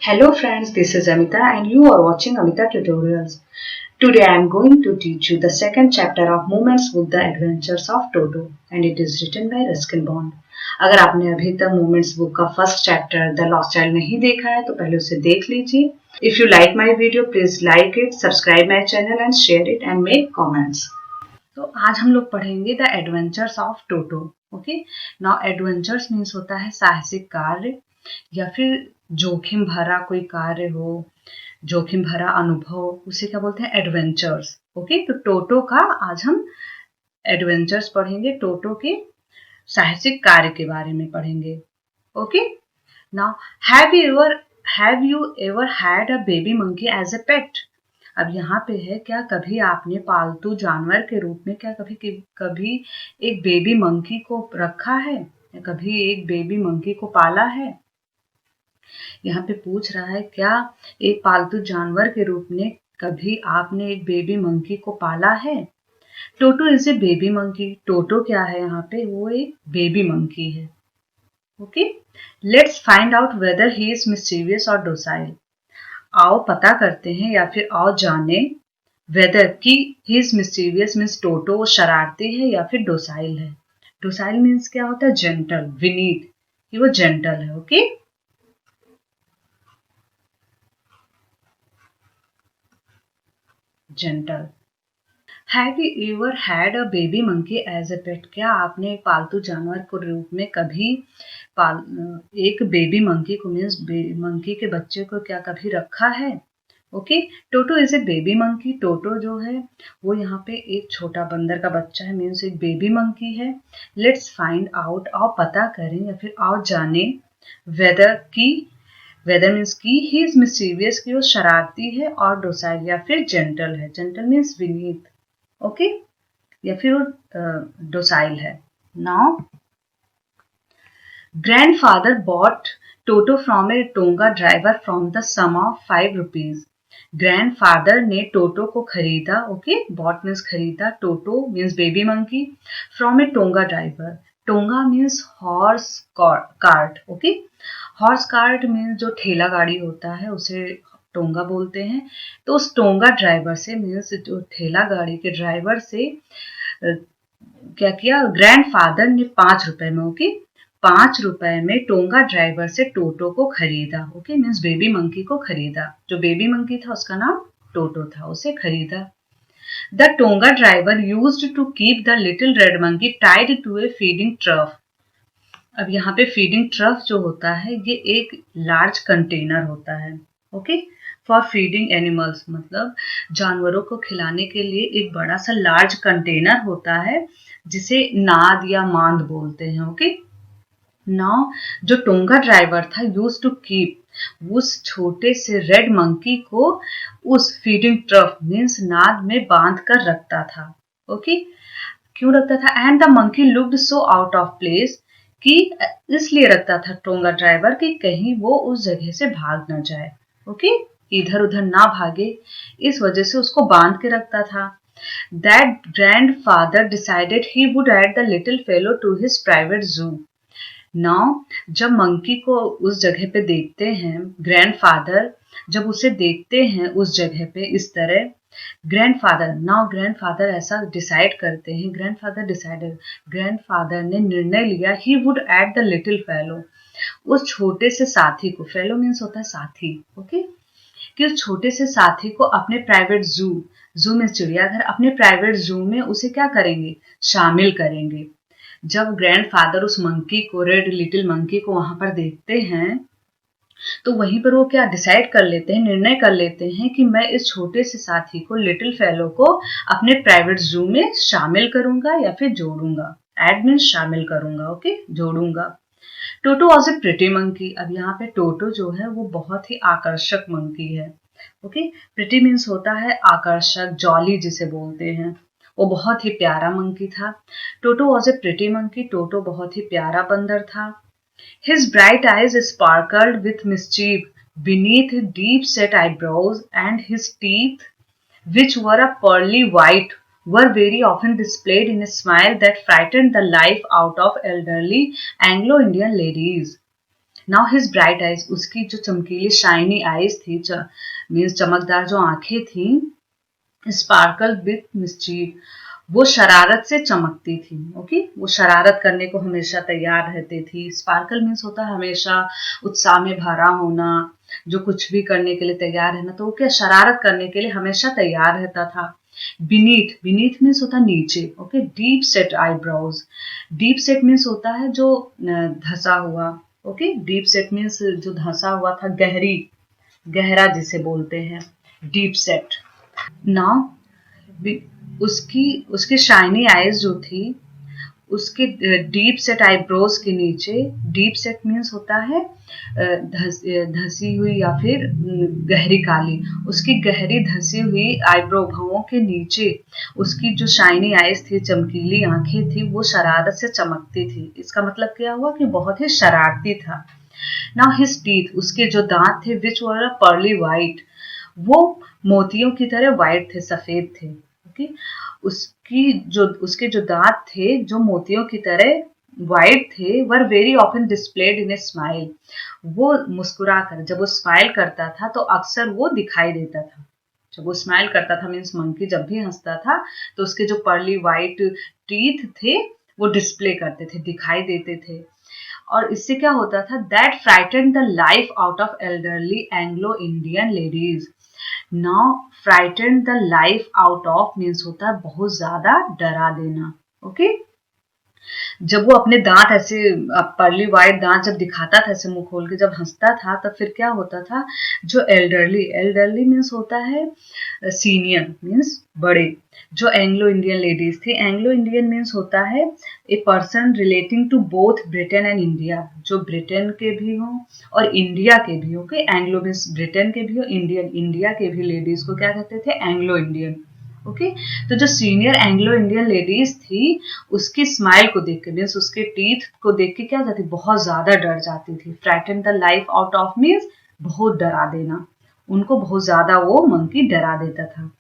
Hello friends, this is Amita and you are watching Amita Tutorials. Today I am going to teach you the second chapter of Moments with the Adventures of Toto and it is written by Ruskin Bond. अगर आपने अभी तक moments book का first chapter the lost child नहीं देखा है तो पहले उसे देख लीजिए. If you like my video please like it, subscribe my channel and share it and make comments. तो आज हम लोग पढ़ेंगे the adventures of Toto. Okay, now adventures means होता है साहसिक कार्य या फिर जोखिम भरा कोई कार्य हो, जोखिम भरा अनुभव, उसे क्या बोलते हैं? एडवेंचर्स. ओके, तो टोटो का आज हम एडवेंचर्स पढ़ेंगे, टोटो के साहसिक कार्य के बारे में पढ़ेंगे. Okay, now have you ever had a baby monkey as a pet? अब यहाँ पे है, क्या कभी आपने पालतू जानवर के रूप में क्या कभी एक बेबी मंकी को रखा है या कभी एक बेबी मंकी को पाला है? यहाँ पे पूछ रहा है क्या एक पालतू जानवर के रूप में कभी आपने एक बेबी मंकी को पाला है? टोटो इज ए बेबी मंकी. टोटो क्या है यहाँ पे? वो एक बेबी मंकी है. Okay, let's find out whether he is mischievous और डोसाइल. आओ पता करते हैं या फिर आओ जाने वेदर कि ही इज मिस्चीवियस मीन्स टोटो शरारती है या फिर डोसाइल है. डोसाइल मीन्स क्या होता है? जेंटल, विनीत, कि वो जेंटल है. Okay, gentle. Have you ever had a baby monkey as a pet? क्या आपने एक पालतू जानवर के रूप में कभी एक बेबी मंकी को मीन्स मंकी के बच्चे को क्या कभी रखा है? Okay, Toto is a baby monkey. Toto जो है वो यहाँ पे एक छोटा बंदर का बच्चा है, मीन्स एक बेबी मंकी है. लेट्स फाइंड आउट, आओ पता करें या फिर आओ जाने वेदर मीन्स की ही इज मिस्चीवियस, की वो शरारती है, और डोसाइल या फिर जेंटल है. Gentle means Vineet. ओके, या फिर वो डोसाइल है. Now grandfather bought Toto from a tonga driver from the sum of 5 rupees. Grandfather ने टोटो को खरीदा. ओके, बॉट मीन्स खरीदा, Toto means baby monkey, from a tonga driver. Tonga means horse cart. Okay, horse cart means जो ठेला गाड़ी होता है उसे टोंगा बोलते हैं. तो उस टोंगा ड्राइवर से मीन्स जो ठेला गाड़ी के ड्राइवर से क्या किया? ग्रैंडफादर ने 5 रुपए में, ओके, 5 रुपए में टोंगा ड्राइवर से टोटो को खरीदा. ओके, मीन्स बेबी मंकी को खरीदा. जो बेबी मंकी था उसका नाम टोटो था, उसे खरीदा. The tonga driver used to keep the little red monkey tied to a feeding trough. अब यहाँ पे फीडिंग ट्रफ जो होता है ये एक लार्ज कंटेनर होता है. ओके, फॉर फीडिंग एनिमल्स मतलब जानवरों को खिलाने के लिए एक बड़ा सा लार्ज कंटेनर होता है जिसे नाद या मांद बोलते हैं. ओके, नाउ जो टोंगा ड्राइवर था यूज टू कीप उस छोटे से रेड मंकी को उस फीडिंग ट्रफ मीन्स नाद में बांध कर रखता था. ओके, क्यों रखता था? And the monkey looked so out of place, कि इसलिए रखता था टोंगा ड्राइवर कि कहीं वो उस जगह से भाग न जाए. ओके, इधर उधर ना भागे, इस वजह से उसको बांध के रखता था. That grandfather decided he would add the little fellow to his private zoo. Now जब मंकी को उस जगह पे देखते हैं, ग्रैंडफादर जब उसे देखते हैं उस जगह पे इस तरह, ग्रैंडफादर ऐसा डिसाइड करते हैं. ग्रैंडफादर ने निर्णय लिया ही would add the little fellow, उस छोटे से साथी को, फेलो मीन्स होता है साथी. ओके, कि उस छोटे से साथी को अपने प्राइवेट जू में चिड़ियाघर, अपने प्राइवेट जू में उसे क्या करेंगे? शामिल करेंगे. जब ग्रैंडफादर उस मंकी को, रेड लिटिल मंकी को वहां पर देखते हैं तो वहीं पर वो क्या डिसाइड कर लेते हैं, निर्णय कर लेते हैं कि मैं इस छोटे से साथी को, लिटिल फेलो को अपने प्राइवेट जू में शामिल करूंगा या फिर जोड़ूंगा. एड मीन्स शामिल करूंगा. ओके, जोड़ूंगा. टोटो वॉज ए प्रिटी मंकी. अब यहाँ पे टोटो जो है वो बहुत ही आकर्षक मंकी है. ओके, प्रिटी मीन्स होता है आकर्षक, जॉली जिसे बोलते हैं. वो बहुत ही प्यारा मंकी था. Toto was a pretty monkey. Toto बहुत ही प्यारा बंदर था. His bright eyes sparkled with mischief beneath his deep-set eyebrows, and his teeth, which were a pearly white, were very often displayed in a smile that frightened the life out of elderly Anglo-Indian ladies. Now his bright eyes, उसकी जो चमकीली shiny eyes थी, means चमकदार जो आंखें थी, sparkle with mischief, वो शरारत से चमकती थी। ओके, वो शरारत करने को हमेशा तैयार रहती थी। स्पार्कल मीन्स होता है हमेशा उत्साह में भरा होना, जो कुछ भी करने के लिए तैयार रहना, तो वो क्या शरारत करने के लिए हमेशा तैयार रहता था। बीनीथ, बीनीथ मीन्स होता है नीचे। Okay, deep set eyebrows, deep set means होता है जो धसा हुआ। ओके, डीप सेट मीन्स जो धसा हुआ था, गहरी, गहरा जिसे बोलते हैं, डीप सेट। नाउ उसकी उसकी शाइनी आईज जो थी, उसके डीप सेट आईब्रोज के नीचे, डीप सेट मीन्स होता है धसी हुई या फिर गहरी काली, उसकी गहरी धसी हुई आईब्रो भवों के नीचे उसकी जो शाइनी आईज थी, चमकीली आंखें थी, वो शरारत से चमकती थी। इसका मतलब क्या हुआ कि बहुत ही शरारती था। नाउ हिज टीथ, उसके जो दांत थे, विच वर पर्ली वाइट, वो मोतियों की तरह वाइट थे, सफेद थे। ओके, उसके जो दांत थे जो मोतियों की तरह वाइट थे, were very often displayed in a smile, वो मुस्कुराकर, जब वो स्माइल करता था तो अक्सर वो दिखाई देता था। जब वो स्माइल करता था मीन्स मंकी जब भी हंसता था, तो उसके जो पर्ली वाइट टीथ थे वो डिस्प्ले करते थे, दिखाई देते थे। और इससे क्या होता था, that frighten the life out of elderly Anglo Indian ladies. Now frighten the life out of means होता है बहुत ज्यादा डरा देना। ओके, जब वो अपने दांत ऐसे पर्ली वाइट दांत जब दिखाता था, ऐसे मुंह खोल के जब हंसता था, तब फिर क्या होता था, जो एल्डरली, एल्डरली मीन्स होता है सीनियर, मीन्स बड़े, जो एंग्लो इंडियन लेडीज थी, एंग्लो इंडियन मीन्स होता है a person relating to both Britain and India, जो ब्रिटेन के भी हो और इंडिया के भी हो। ओके, एंग्लो मीन्स ब्रिटेन के भी हो, इंडियन, इंडिया के भी लेडीज को क्या कहते थे, एंग्लो इंडियन। ओके, तो जो सीनियर एंग्लो इंडियन लेडीज थी, उसकी स्माइल को देख के मीन्स उसके टीथ को देख के क्या जाती, बहुत ज्यादा डर जाती थी। Frighten the life out of means बहुत डरा देना, उनको बहुत ज्यादा वो मंकी डरा देता था।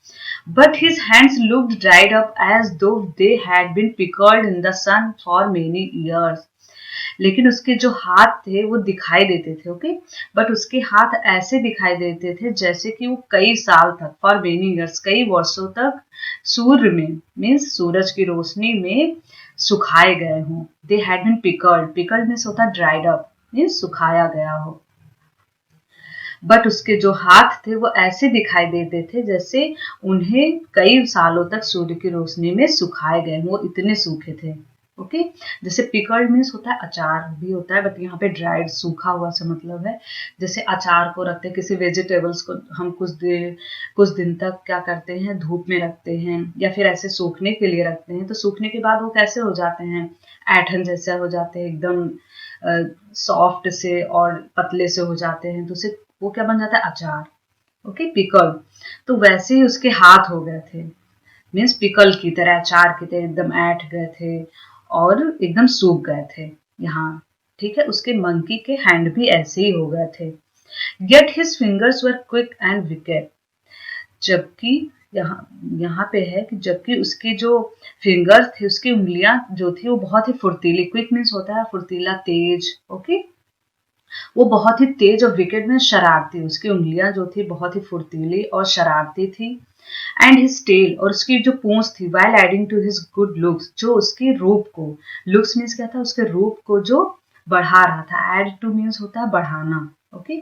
But his hands looked dried up as though they had been pickled in the sun for many years, लेकिन उसके जो हाथ थे वो दिखाई देते थे। ओके, बट उसके हाथ ऐसे दिखाई देते थे जैसे कि वो कई साल तक, फॉर मेनी ईयर्स, कई वर्षों तक सूर्य में मीन्स सूरज की रोशनी में सुखाए गए हों। They had been pickled, pickled means होता ड्राइड अप, मीन्स सुखाया गया हो। बट उसके जो हाथ थे वो ऐसे दिखाई देते थे जैसे उन्हें कई सालों तक सूर्य की रोशनी में सुखाए गए, वो इतने सूखे थे। ओके, जैसे पिकल्ड मीन्स होता है अचार भी होता है, बट यहाँ पे ड्राइड, सूखा हुआ से मतलब है, जैसे अचार को रखते हैं, किसी वेजिटेबल्स को हम कुछ दिन तक क्या करते हैं, धूप में रखते हैं या फिर ऐसे सूखने के लिए रखते हैं, तो सूखने के बाद वो कैसे हो जाते हैं, ऐठन जैसे हो जाते हैं, एकदम सॉफ्ट से और पतले से हो जाते हैं, तो उसे वो क्या बन जाता है, अचार। ओके, पिकल, तो वैसे ही उसके हाथ हो गए थे, मीन्स पिकल की तरह, अचार की तरह एकदम ऐठ गए थे और एकदम सूख गए थे यहाँ। ठीक है, उसके मंकी के हैंड भी ऐसे ही हो गए थे। Yet his fingers were quick and wicked, जबकि यहाँ पे है कि जबकि उसकी जो फिंगर्स थे, उसकी उंगलियां जो थी वो बहुत ही फुर्तीली, क्विक मीन्स होता है फुर्तीला, तेज। ओके, वो बहुत ही तेज और विकेट में शरारती, उसकी उंगलियां जो थी बहुत ही फुर्तीली और शरारती थी। एंड हिज टेल, और उसकी जो पूंछ थी, while adding to his good looks, जो उसके रूप को, लुक्स मीन्स क्या था, उसके रूप को जो बढ़ा रहा था, एड टू मीन्स होता है बढ़ाना। ओके,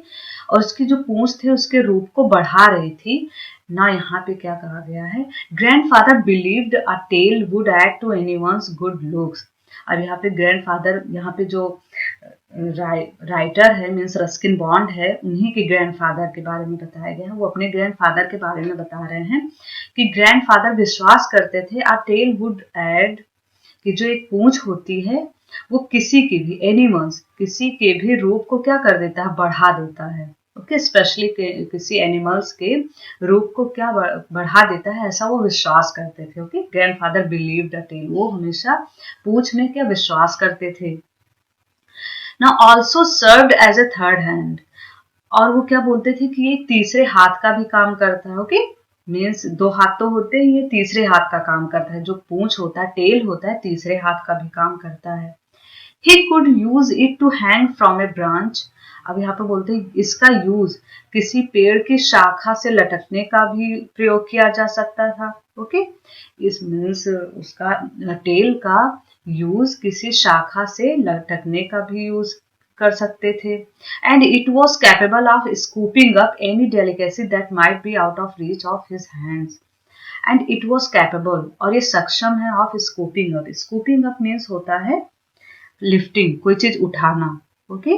और उसकी जो पूंछ थे उसके रूप को बढ़ा रही थी ना। यहाँ पे क्या कहा गया है, grandfather believed a tail would add to anyone's good looks. अब यहाँ पे ग्रैंडफादर, यहाँ पे जो राइटर है मीन्स रस्किन बॉन्ड है, उन्हीं के ग्रैंडफादर के बारे में बताया गया है। वो अपने ग्रैंडफादर के बारे में बता रहे हैं कि ग्रैंडफादर विश्वास करते थे आ टेल वुड एड, कि जो एक पूंछ होती है वो किसी की भी, एनिमल्स, किसी के भी रूप को क्या कर देता है, बढ़ा देता है। ओके, स्पेशली किसी एनिमल्स के रूप को क्या बढ़ा देता है, ऐसा वो विश्वास करते थे। Okay, grandfather believed a tell, वो हमेशा पूंछ में क्या विश्वास करते थे। Now also served as a third hand, और वो क्या बोलते थे कि ये तीसरे हाथ का भी काम करता है। ओके, मीन्स दो हाथ तो होते हैं, ये तीसरे हाथ का काम करता है, जो पूंछ होता है, टेल होता है, तीसरे हाथ का भी काम करता है। He could use it to hang from a branch, अब यहाँ पर बोलते हैं इसका यूज किसी पेड़ की शाखा से लटकने का भी प्रयोग किया जा सकता था। ओके, इस मीन्स उसका टेल का यूज किसी शाखा से लटकने का भी यूज कर सकते थे। And it was capable of scooping up any delicacy that might be out of reach of his hands. And it was capable, और ये सक्षम है, of scooping up. Scooping up means होता है लिफ्टिंग, कोई चीज उठाना। ओके,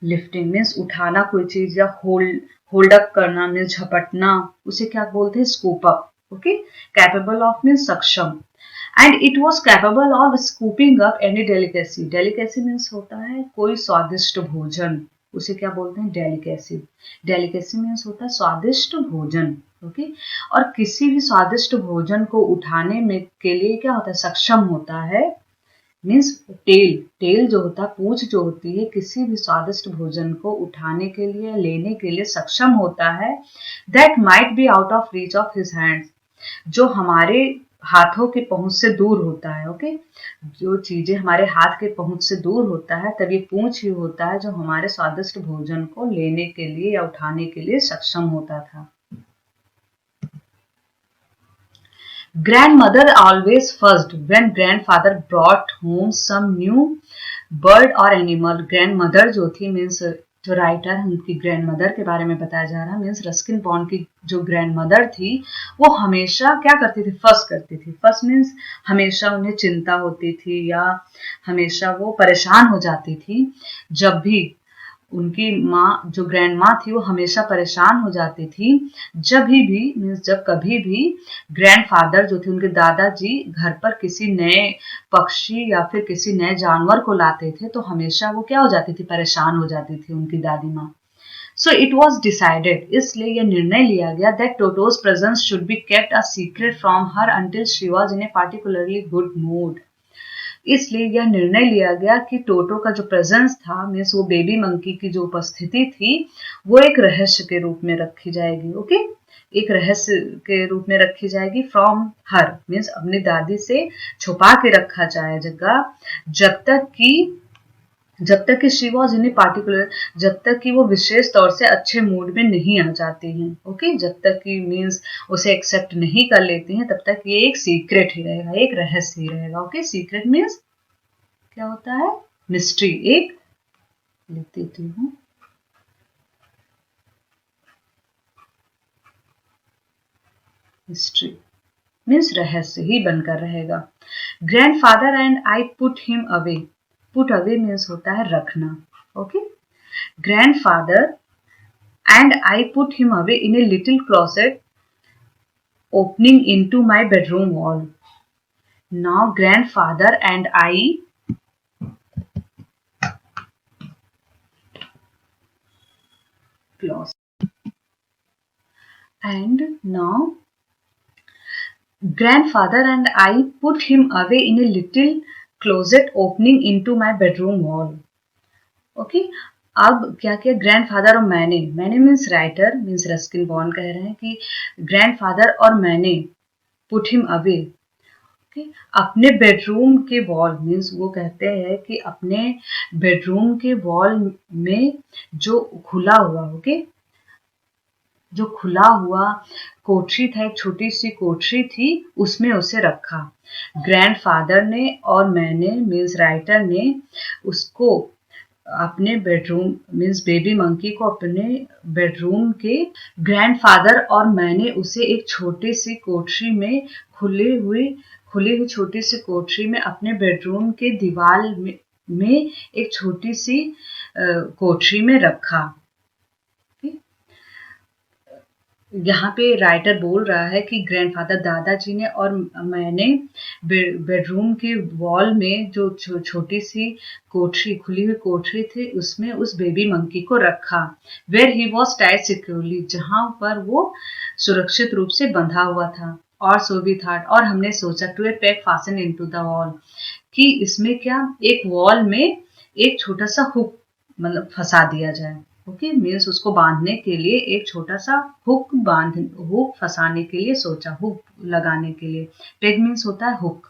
लिफ्टिंग मीन्स उठाना कोई चीज, या होल्ड अप करना मीन्स झपटना, उसे क्या बोलते हैं, scoop up. Okay, capable of means सक्षम। And it was capable of scooping up any delicacy. Delicacy means होता है कोई स्वादिष्ट भोजन, उसे क्या बोलते हैं, डेलिकेसी। डेलिकेसी मीन्स होता है स्वादिष्ट भोजन। ओके, और किसी भी स्वादिष्ट भोजन को उठाने में के लिए क्या होता है, सक्षम होता है। मीन्स टेल जो होता है, पूंछ जो होती है, किसी भी स्वादिष्ट भोजन को उठाने के लिए, लेने के लिए सक्षम होता है। That might be out of reach of his hands, जो हमारे हाथों के पहुंच से दूर होता है। ओके, जो चीजें हमारे हाथ के पहुंच से दूर होता है, तब ये पूंछ ही होता है जो हमारे स्वादिष्ट भोजन को लेने के लिए या उठाने के लिए सक्षम होता था। Grandmother always fussed when grandfather brought home some new bird or animal. Grandmother जो थी मीन्स जो राइटर उनकी ग्रैंडमदर के बारे में बताया जा रहा है, मीन्स रस्किन बॉन्ड की जो ग्रैंडमदर थी वो हमेशा क्या करती थी, फस करती थी। फस मीन्स हमेशा उन्हें चिंता होती थी या हमेशा वो परेशान हो जाती थी। जब भी उनकी माँ जो ग्रैंड माँ थी वो हमेशा परेशान हो जाती थी जब मीन्स जब कभी भी ग्रैंड फादर जो थे उनके दादाजी घर पर किसी नए पक्षी या फिर किसी नए जानवर को लाते थे, तो हमेशा वो क्या हो जाती थी, परेशान हो जाती थी उनकी दादी माँ। सो इट वॉज डिसाइडेड, इसलिए यह निर्णय लिया गया that टोटोज presence should be kept a secret from her until she was in A particularly good mood. इसलिए यह निर्णय लिया गया कि टोटो का जो प्रेजेंस था, मीन्स वो बेबी मंकी की जो उपस्थिति थी, वो एक रहस्य के रूप में रखी जाएगी। ओके, एक रहस्य के रूप में रखी जाएगी फ्रॉम हर मीन्स अपनी दादी से छुपा के रखा जाएगा, जब तक कि शी वॉज इन पार्टिकुलर, जब तक कि वो विशेष तौर से अच्छे मूड में नहीं आ जाती हैं। ओके, जब तक कि मीन्स उसे एक्सेप्ट नहीं कर लेती हैं, तब तक ये एक सीक्रेट ही रहेगा, एक रहस्य ही रहेगा। ओके, सीक्रेट मीन्स क्या होता है, मिस्ट्री। एक लिख देती हूँ, मिस्ट्री मीन्स रहस्य ही बनकर रहेगा। Grandfather and I put him away. Put away means होता है रखना। Okay, grandfather and I put him away in a little closet opening into my bedroom wall. Now grandfather and I closet, and now grandfather and I put him away in a little closet opening into my bedroom wall. Okay, अब क्या किया grandfather और मैंने means writer means Ruskin bond कह रहे हैं कि grandfather और मैंने पुट हिम अवे, अपने बेडरूम के वॉल मीन्स वो कहते हैं कि अपने बेडरूम के वॉल में जो खुला हुआ, ओके, जो खुला हुआ कोठरी था, एक छोटी सी कोठरी थी, उसमें उसे रखा। ग्रैंडफादर ने और मैंने मीन्स राइटर ने उसको अपने बेडरूम मीन्स बेबी मंकी को अपने बेडरूम के, ग्रैंडफादर और मैंने उसे एक छोटी सी कोठरी में खुली हुई छोटी सी कोठरी में अपने बेडरूम के दीवार में एक छोटी सी कोठरी में रखा। यहाँ पे राइटर बोल रहा है कि ग्रैंडफादर दादाजी ने और मैंने बेडरूम के वॉल में जो छोटी सी कोठरी, खुली हुई कोठरी थी, उसमें उस बेबी मंकी को रखा। Where he was tied securely, जहाँ पर वो सुरक्षित रूप से बंधा हुआ था। और सो वी थॉट, और हमने सोचा, to a peg fasten into the wall, कि इसमें क्या एक वॉल में एक छोटा सा हुक मतलब फंसा दिया जाए। ओके, मीन्स उसको बांधने के लिए एक छोटा सा हुक फंसाने के लिए सोचा, हुक लगाने के लिए। पेग मीन्स होता है हुक।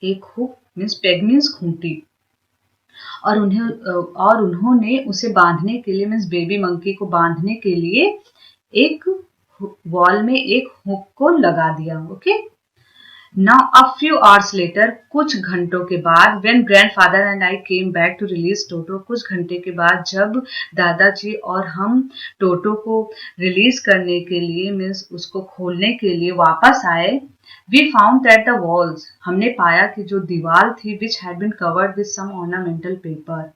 एक hook means peg means Khunti, और उन्होंने उसे बांधने के लिए मीन्स बेबी मंकी को बांधने के लिए एक वॉल में एक हुक को लगा दिया। Okay, now a few hours later, कुछ घंटों के बाद, when grandfather and I came back to release Toto, कुछ घंटे के बाद जब दादाजी और हम टोटो को रिलीज करने के लिए मीन्स उसको खोलने के लिए वापस आए, we found that the walls, हमने पाया कि जो दीवार थी which had been covered with some ornamental paper,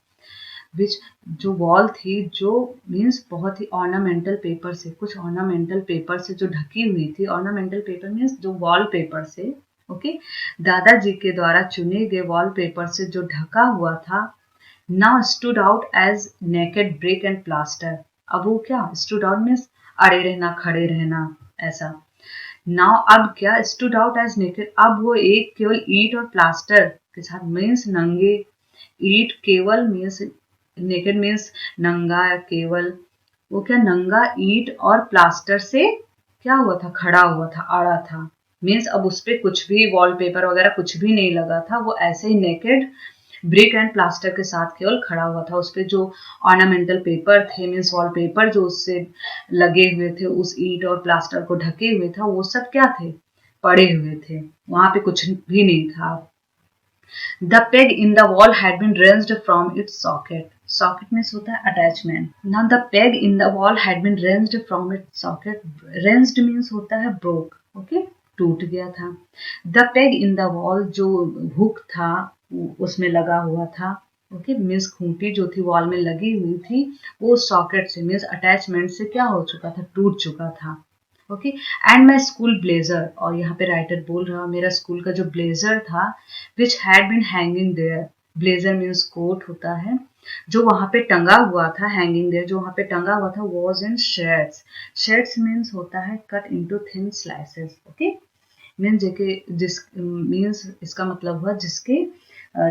which जो वॉल थी जो मीन्स बहुत ही ऑर्नामेंटल पेपर से, कुछ ऑर्नामेंटल पेपर से जो ढकी हुई थी, ऑर्नामेंटल पेपर मीन्स जो वॉल पेपर से, ओके, दादाजी के द्वारा चुने गए वॉल पेपर से जो ढका हुआ था, now stood out as naked brick and plaster, अब वो क्या स्टूड आउट मीन्स अड़े रहना, खड़े रहना, ऐसा, नाउ अब क्या स्टूड आउट एज नेकेड, अब वो एक केवल ईंट और प्लास्टर के साथ मीन्स नंगे, ईंट केवल मीन्स नेकेड मीन्स नंगा या केवल, वो क्या नंगा ईंट और प्लास्टर से क्या हुआ था, खड़ा हुआ था, आड़ा था, मीन्स अब उस पर कुछ भी वॉलपेपर वगैरह कुछ भी नहीं लगा था, वो ऐसे ही नेकेड ब्रिक एंड प्लास्टर के साथ केवल खड़ा हुआ था, उस पर जो ऑर्नामेंटल पेपर थे मीन्स वॉलपेपर जो उससे लगे हुए थे, उस ईंट और प्लास्टर को ढके हुए था, वो सब क्या थे, पड़े हुए थे, वहां पे कुछ भी नहीं था। The peg in the wall had been wrenched from its socket. Socket means होता है attachment. Now the peg in the wall had been wrenched from its socket. Wrenched means होता है broke. Okay? टूट गया था. The peg in the wall जो hook था उसमें लगा हुआ था. ओके मीन्स खूंटी जो थी वॉल में लगी हुई थी वो सॉकेट से मीन्स अटैचमेंट से क्या हो चुका था, टूट चुका था। Okay and my school blazer, और यहाँ पे राइटर बोल रहा मेरा स्कूल का जो ब्लेजर था which had been hanging there, blazer means coat होता है जो वहां पे टंगा हुआ था, हैंगिंग देयर जो वहां पे टंगा हुआ था, was in shades, shades means होता है cut into thin slices. Okay means जिस मीन्स इसका मतलब हुआ जिसके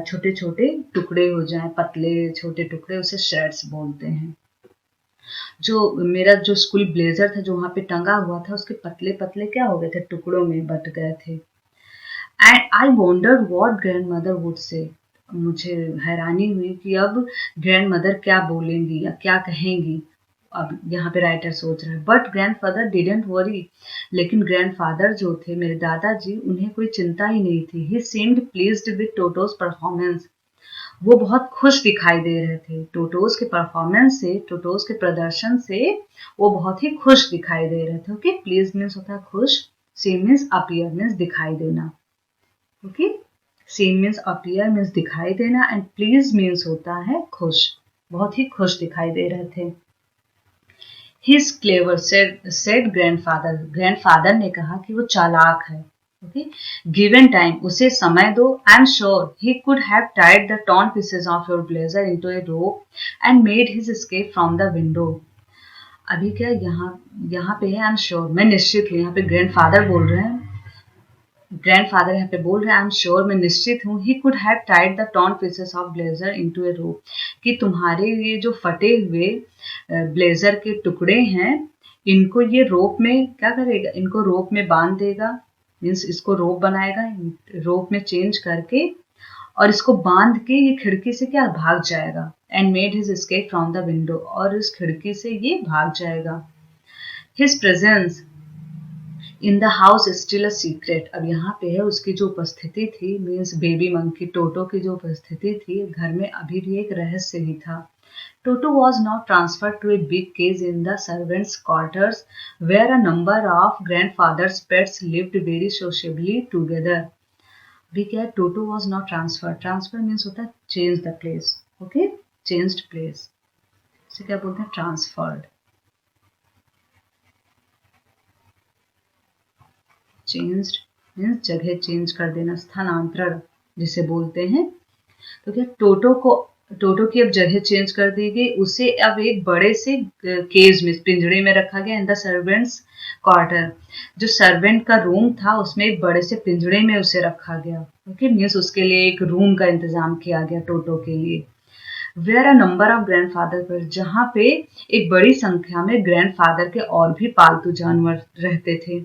छोटे छोटे टुकड़े हो जाएं, पतले छोटे टुकड़े, उसे शेड्स बोलते हैं। जो मेरा जो स्कूल ब्लेजर था जो वहां पे टंगा हुआ था उसके पतले पतले क्या हो गए थे, टुकड़ों में बट गए थे। And I wonder what grandmother would say, मुझे हैरानी हुई कि अब ग्रैंड मदर क्या बोलेंगी या क्या कहेंगी, अब यहाँ पे राइटर सोच रहा है। But grand father didn't worry, लेकिन ग्रैंड फादर जो थे मेरे दादाजी उन्हें कोई चिंता ही नहीं थी। ही सीम्ड प्लीज्ड विद टोटोस परफॉर्मेंस, वो बहुत खुश दिखाई दे रहे थे टोटोस के परफॉर्मेंस से, टोटोस के प्रदर्शन से वो बहुत ही खुश दिखाई दे रहे थे। ओके प्लीज मीन्स होता है खुश, सीम मीन्स अपीयर मीन्स दिखाई देना। ओके सीम मीन्स अपीयर मीन्स दिखाई देना एंड प्लीज मीन्स होता है खुश, बहुत ही खुश दिखाई दे रहे थे। He's clever, said grandfather. Grandfather ने कहा कि वो चालाक है। Okay? Given time, उसे समय दो. I'm sure he could have tied the torn pieces of your blazer into a rope and made his escape from the window. अभी क्या यहाँ पे है I'm sure, मैं निश्चित हूँ, यहाँ पे ग्रैंडफादर बोल रहे हैं, ग्रैंडफादर यहाँ पे बोल रहे हैं आई एम श्योर, मैं निश्चित हूँ, he could have tied the torn pieces of blazer into a rope, कि तुम्हारे ये जो फटे हुए ब्लेजर के टुकड़े हैं इनको ये रोप में क्या करेगा, इनको रोप में बांध देगा, मीन्स इसको रोप बनाएगा, रोप में चेंज करके और इसको बांध के ये खिड़की से क्या भाग जाएगा। And made his escape from the window, और इस खिड़की से ये भाग जाएगा। His presence in the house still a secret, अब यहाँ पे है उसकी जो उपस्थिति थी मीन्स बेबी मंकी टोटो की जो उपस्थिति थी घर में अभी भी एक रहस्य ही था। Toto was now transferred to a big cage in the servants' quarters where a number of grandfather's pets lived very sociably together. भी क्या है, Toto was now transferred. Transfer means होता है change the place. Okay? Changed place. इसे क्या बोलते हैं, transferred. Changed means जगह चेंज कर देना, स्थानांतरण जिसे बोलते हैं। तो क्या टोटो की अब जगह चेंज कर दी गई, उसे अब एक बड़े से केज में पिंजड़े में रखा गया। इन द सर्वेंट्स क्वार्टर, जो सर्वेंट का रूम था उसमें एक बड़े से पिंजड़े में उसे रखा गया। ओके मीन्स उसके लिए एक रूम का इंतजाम किया गया टोटो के लिए। Where a number of grandfather पर, जहाँ पे एक बड़ी संख्या में ग्रैंडफादर के और भी पालतू जानवर रहते थे।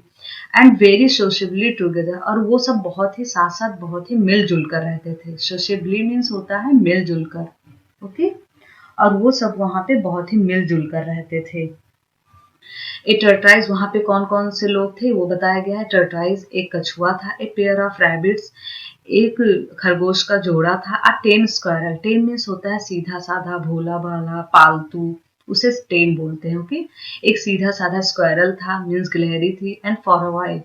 एंड वेरी सोशेबली टुगेदर, और वो सब बहुत ही साथ साथ बहुत ही मिलजुल कर रहते थे। सोशेबली मीन्स होता है मिलजुल कर, ओके, और वो सब वहां पे बहुत ही मिलजुल कर रहते थे। ए टर्टाइज, वहां पे कौन कौन से लोग थे वो बताया गया है। टर्टाइज एक कछुआ था, ए पेयर ऑफ रैबिट्स एक खरगोश का जोड़ा था, अ टेम स्क्वायरल, टेम मीन्स होता है सीधा साधा भोला भाला पालतू, उसे टेम बोलते हैं, ओके। एक सीधा साधा स्क्वायरल था मीन्स गिलहरी थी, एंड फॉर अ वाइल,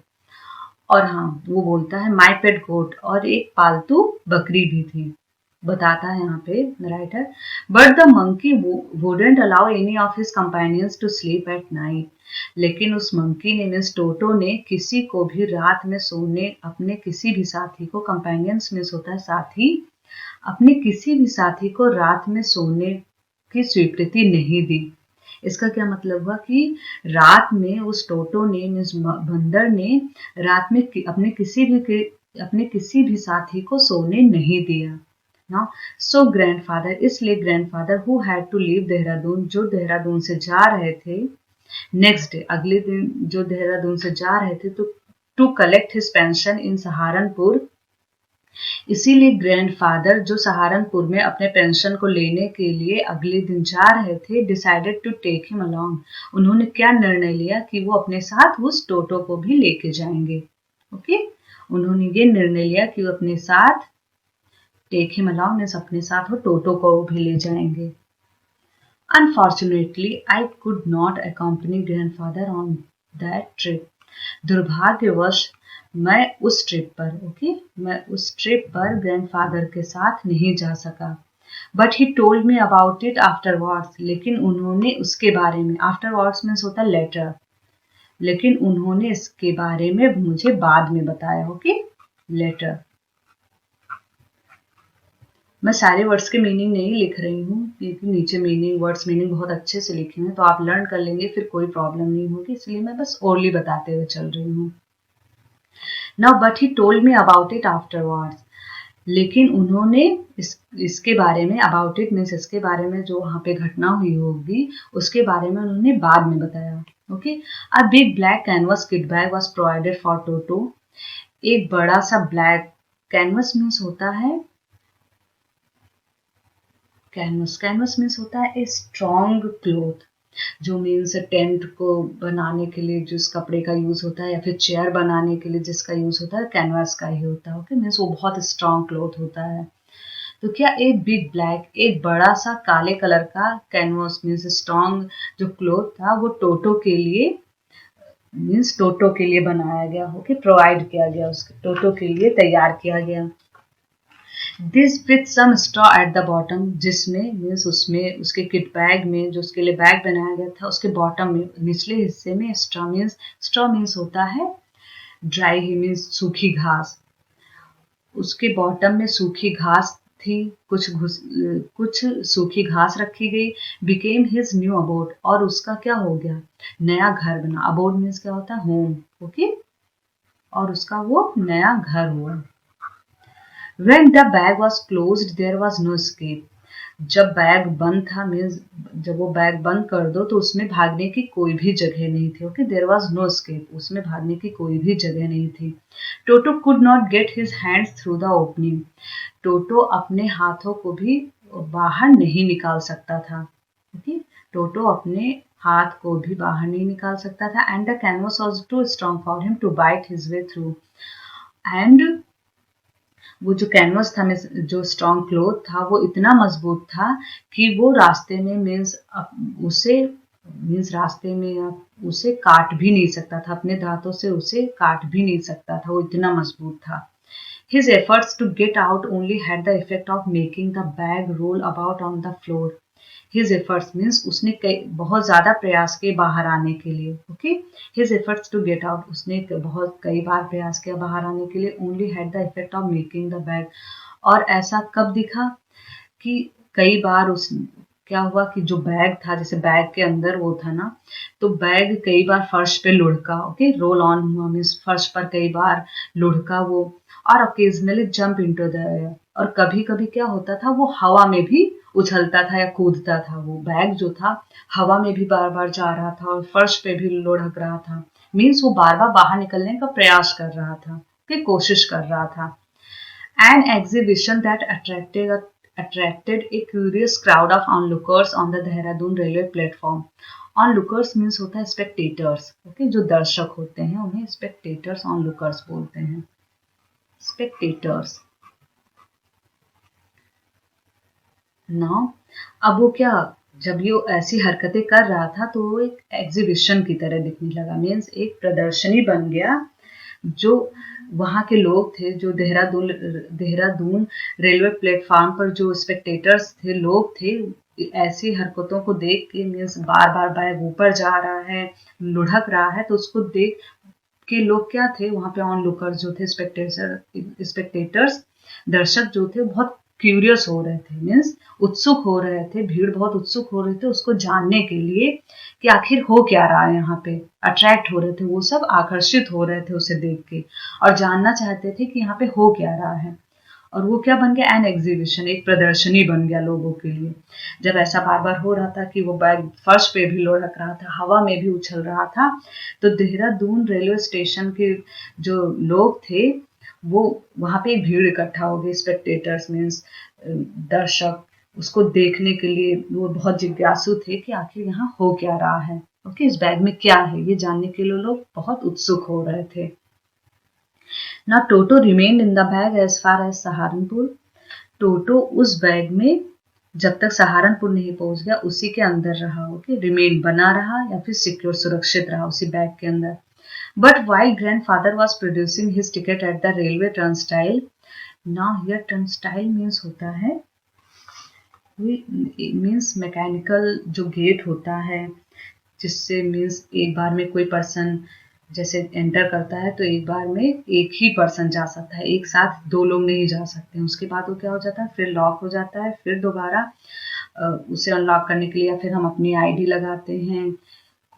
और हाँ वो बोलता है माई पेट गोट, और एक पालतू बकरी भी थी, बताता है यहाँ पे writer. But the monkey wouldn't allow any of his companions to sleep at night, लेकिन उस मंकी ने मीन्स टोटो ने किसी को भी रात में सोने, अपने किसी भी साथी को, कंपेनियंस मीन्स होता है साथी, अपने किसी भी साथी को रात में सोने की स्वीकृति नहीं दी। इसका क्या मतलब हुआ कि रात में उस टोटो ने मीन्स बंदर ने रात में अपने किसी भी साथी को सोने नहीं दिया ना। सो ग्रैंडफादर, इसलिए grandfather who had to leave Dehradun, जो देहरादून से जा रहे थे, नेक्स्ट डे अगले दिन जो देहरादून से जा रहे थे, तो टू कलेक्ट हिज पेंशन इन सहारनपुर, इसीलिए ग्रैंडफादर जो सहारनपुर में अपने पेंशन को लेने के लिए अगले दिन जा रहे थे, decided to take him along, उन्होंने क्या निर्णय लिया कि वो अपने साथ उस टोटो को भी लेके जाएंगे, ओके। उन्होंने ये निर्णय लिया कि वो अपने साथ टेक हिम अलोंग मीन्स अपने साथ वो टोटो को भी ले जाएंगे। Unfortunately I could not accompany grandfather on that trip, दुर्भाग्यवश मैं उस ट्रिप पर, ओके, मैं उस ट्रिप पर ग्रैंडफादर के साथ नहीं जा सका। But he told me about it afterwards, लेकिन उन्होंने उसके बारे में, आफ्टरवर्ड्स मीन्स होता है लेटर, लेकिन उन्होंने इसके बारे में मुझे बाद में बताया, ओके, लेटर। मैं सारे वर्ड्स के मीनिंग नहीं लिख रही हूँ क्योंकि नीचे मीनिंग, वर्ड्स मीनिंग बहुत अच्छे से लिखे हैं, तो आप लर्न कर लेंगे, फिर कोई प्रॉब्लम नहीं होगी, इसलिए मैं बस ओरली बताते हुए चल रही हूँ। Now, but he told me about it afterwards. लेकिन उन्होंने इसके बारे में, अबाउट इट मीन्स इसके बारे में, जो वहाँ पे घटना हुई होगी उसके बारे में उन्होंने बाद में बताया, okay. A big black canvas kit bag was provided for Toto, एक बड़ा सा ब्लैक, कैनवस मीन्स होता है, कैनवस मीन्स होता है ए स्ट्रॉन्ग क्लोथ, जो मीन्स टेंट को बनाने के लिए जिस कपड़े का यूज होता है, या फिर चेयर बनाने के लिए जिसका यूज होता है, कैनवास का ही होता है, ओके, मीन्स वो बहुत स्ट्रॉन्ग क्लॉथ होता है। तो क्या एक बिग ब्लैक, एक बड़ा सा काले कलर का कैनवास मीन्स स्ट्रॉन्ग जो क्लॉथ था, वो टोटो के लिए, मीन्स टोटो के लिए बनाया गया, ओके, प्रोवाइड किया गया, उसके टोटो के लिए तैयार किया गया। This with some straw at the bottom, जिसमें मीन्स उसमें उसके किट बैग में, जो उसके लिए बैग बनाया गया था, उसके बॉटम में, निचले हिस्से में स्ट्रॉ मीन्स होता है ड्राई ही मीन्स सूखी घास, उसके बॉटम में सूखी घास थी, कुछ सूखी घास रखी गई। बिकेम हिज न्यू अबोर्ड, और उसका क्या हो गया, नया घर बना। अबोर्ड मीन्स क्या होता है, होम, ओके, और उसका वो नया घर हुआ। When the bag was closed, there was no escape. जब बैग बंद था मीन्स जब वो बैग बंद कर दो तो उसमें भागने की कोई भी जगह नहीं थी, okay, there was no escape, उसमें भागने की कोई भी जगह नहीं थी। Toto could not get his hands through the opening, Toto अपने हाथों को भी बाहर नहीं निकाल सकता था, ओके, टोटो अपने हाथ को भी बाहर नहीं निकाल सकता था। And the canvas was too strong for him to bite his way through, एंड वो जो कैनवस था, जो स्ट्रॉन्ग क्लॉथ था, वो इतना मजबूत था कि वो रास्ते में रास्ते में उसे काट भी नहीं सकता था, अपने दांतों से उसे काट भी नहीं सकता था, वो इतना मजबूत था। His efforts to get out only had the effect of making the bag roll about on the floor. His efforts means उसने बहुत ज्यादा प्रयास किए बाहर आने के लिए, okay. His efforts to get out, उसने कई बार प्रयास किया बाहर आने के लिए। Only had the effect of making the bag, और ऐसा कब दिखा कि कई बार क्या हुआ कि जो बैग था, जैसे बैग के अंदर वो था ना, तो बैग कई बार फर्श पे लुढ़का, ओके, रोल ऑन हुआ मीन्स फर्श पर कई बार लुढ़का वो, और occasionally jump into the air, और कभी कभी क्या होता था, वो हवा में भी उछलता था या कूदता था, वो बैग जो था हवा में भी बार बार जा रहा था और फर्श पे भी लुढ़क रहा था, मीन्स वो बार बार बाहर निकलने का प्रयास कर रहा था, कि कोशिश कर रहा था। An exhibition that attracted a curious crowd of onlookers on the Dehradun railway platform. Onlookers means होता है spectators, okay? जो दर्शक होते हैं उन्हें spectators onlookers बोलते हैं, spectators. Now, अब वो क्या, जब ये ऐसी हरकतें कर रहा था तो वो एक एग्जीबिशन की तरह दिखने लगा, मीन्स एक प्रदर्शनी बन गया। जो वहाँ के लोग थे, जो देहरादून रेलवे प्लेटफॉर्म पर जो स्पेक्टेटर्स थे, लोग थे, ऐसी हरकतों को देख के, मीन्स बार बार बैग ऊपर जा रहा है, लुढ़क रहा है, तो उसको देख के लोग क्या थे वहाँ पे, ऑन लुकर्स जो थे, स्पेक्टेटर्स दर्शक जो थे, बहुत क्यूरियस हो रहे थे, मीन्स उत्सुक हो रहे थे, भीड़ बहुत उत्सुक हो रहे थे उसको जानने के लिए कि आखिर हो क्या रहा है यहाँ पे, अट्रैक्ट हो रहे थे, वो सब आकर्षित हो रहे थे उसे देख के और जानना चाहते थे कि यहाँ पे हो क्या रहा है। और वो क्या बन गया, एन एग्जीबिशन, एक प्रदर्शनी बन गया लोगों के लिए। जब ऐसा बार बार हो रहा था कि वो बैग फर्श पे भी लुढ़क रहा था, हवा में भी उछल रहा था, तो देहरादून रेलवे स्टेशन के जो लोग थे वो वहाँ पे भीड़ इकट्ठा हो गई, स्पेक्टेटर्स मीन्स दर्शक, उसको देखने के लिए वो बहुत जिज्ञासु थे कि आखिर यहाँ हो क्या रहा है, ओके, इस बैग में क्या है, ये जानने के लिए लोग बहुत उत्सुक हो रहे थे। ना Toto remained in the bag as far as Saharanpur. Toto उस बैग में जब तक सहारनपुर नहीं पहुंच गया उसी के अंदर रहा, ओके, रिमेन बना रहा या फिर सिक्योर सुरक्षित रहा उसी बैग के अंदर। But while grandfather was producing his ticket at the railway turnstile, now here turnstile means होता है, मीन्स मैकेनिकल जो गेट होता है, जिससे मीन्स एक बार में कोई पर्सन जैसे एंटर करता है तो एक बार में एक ही पर्सन जा सकता है, एक साथ दो लोग नहीं जा सकते हैं। उसके बाद वो क्या हो जाता है, फिर लॉक हो जाता है, फिर दोबारा उसे अनलॉक करने के लिए या फिर हम अपनी आईडी लगाते हैं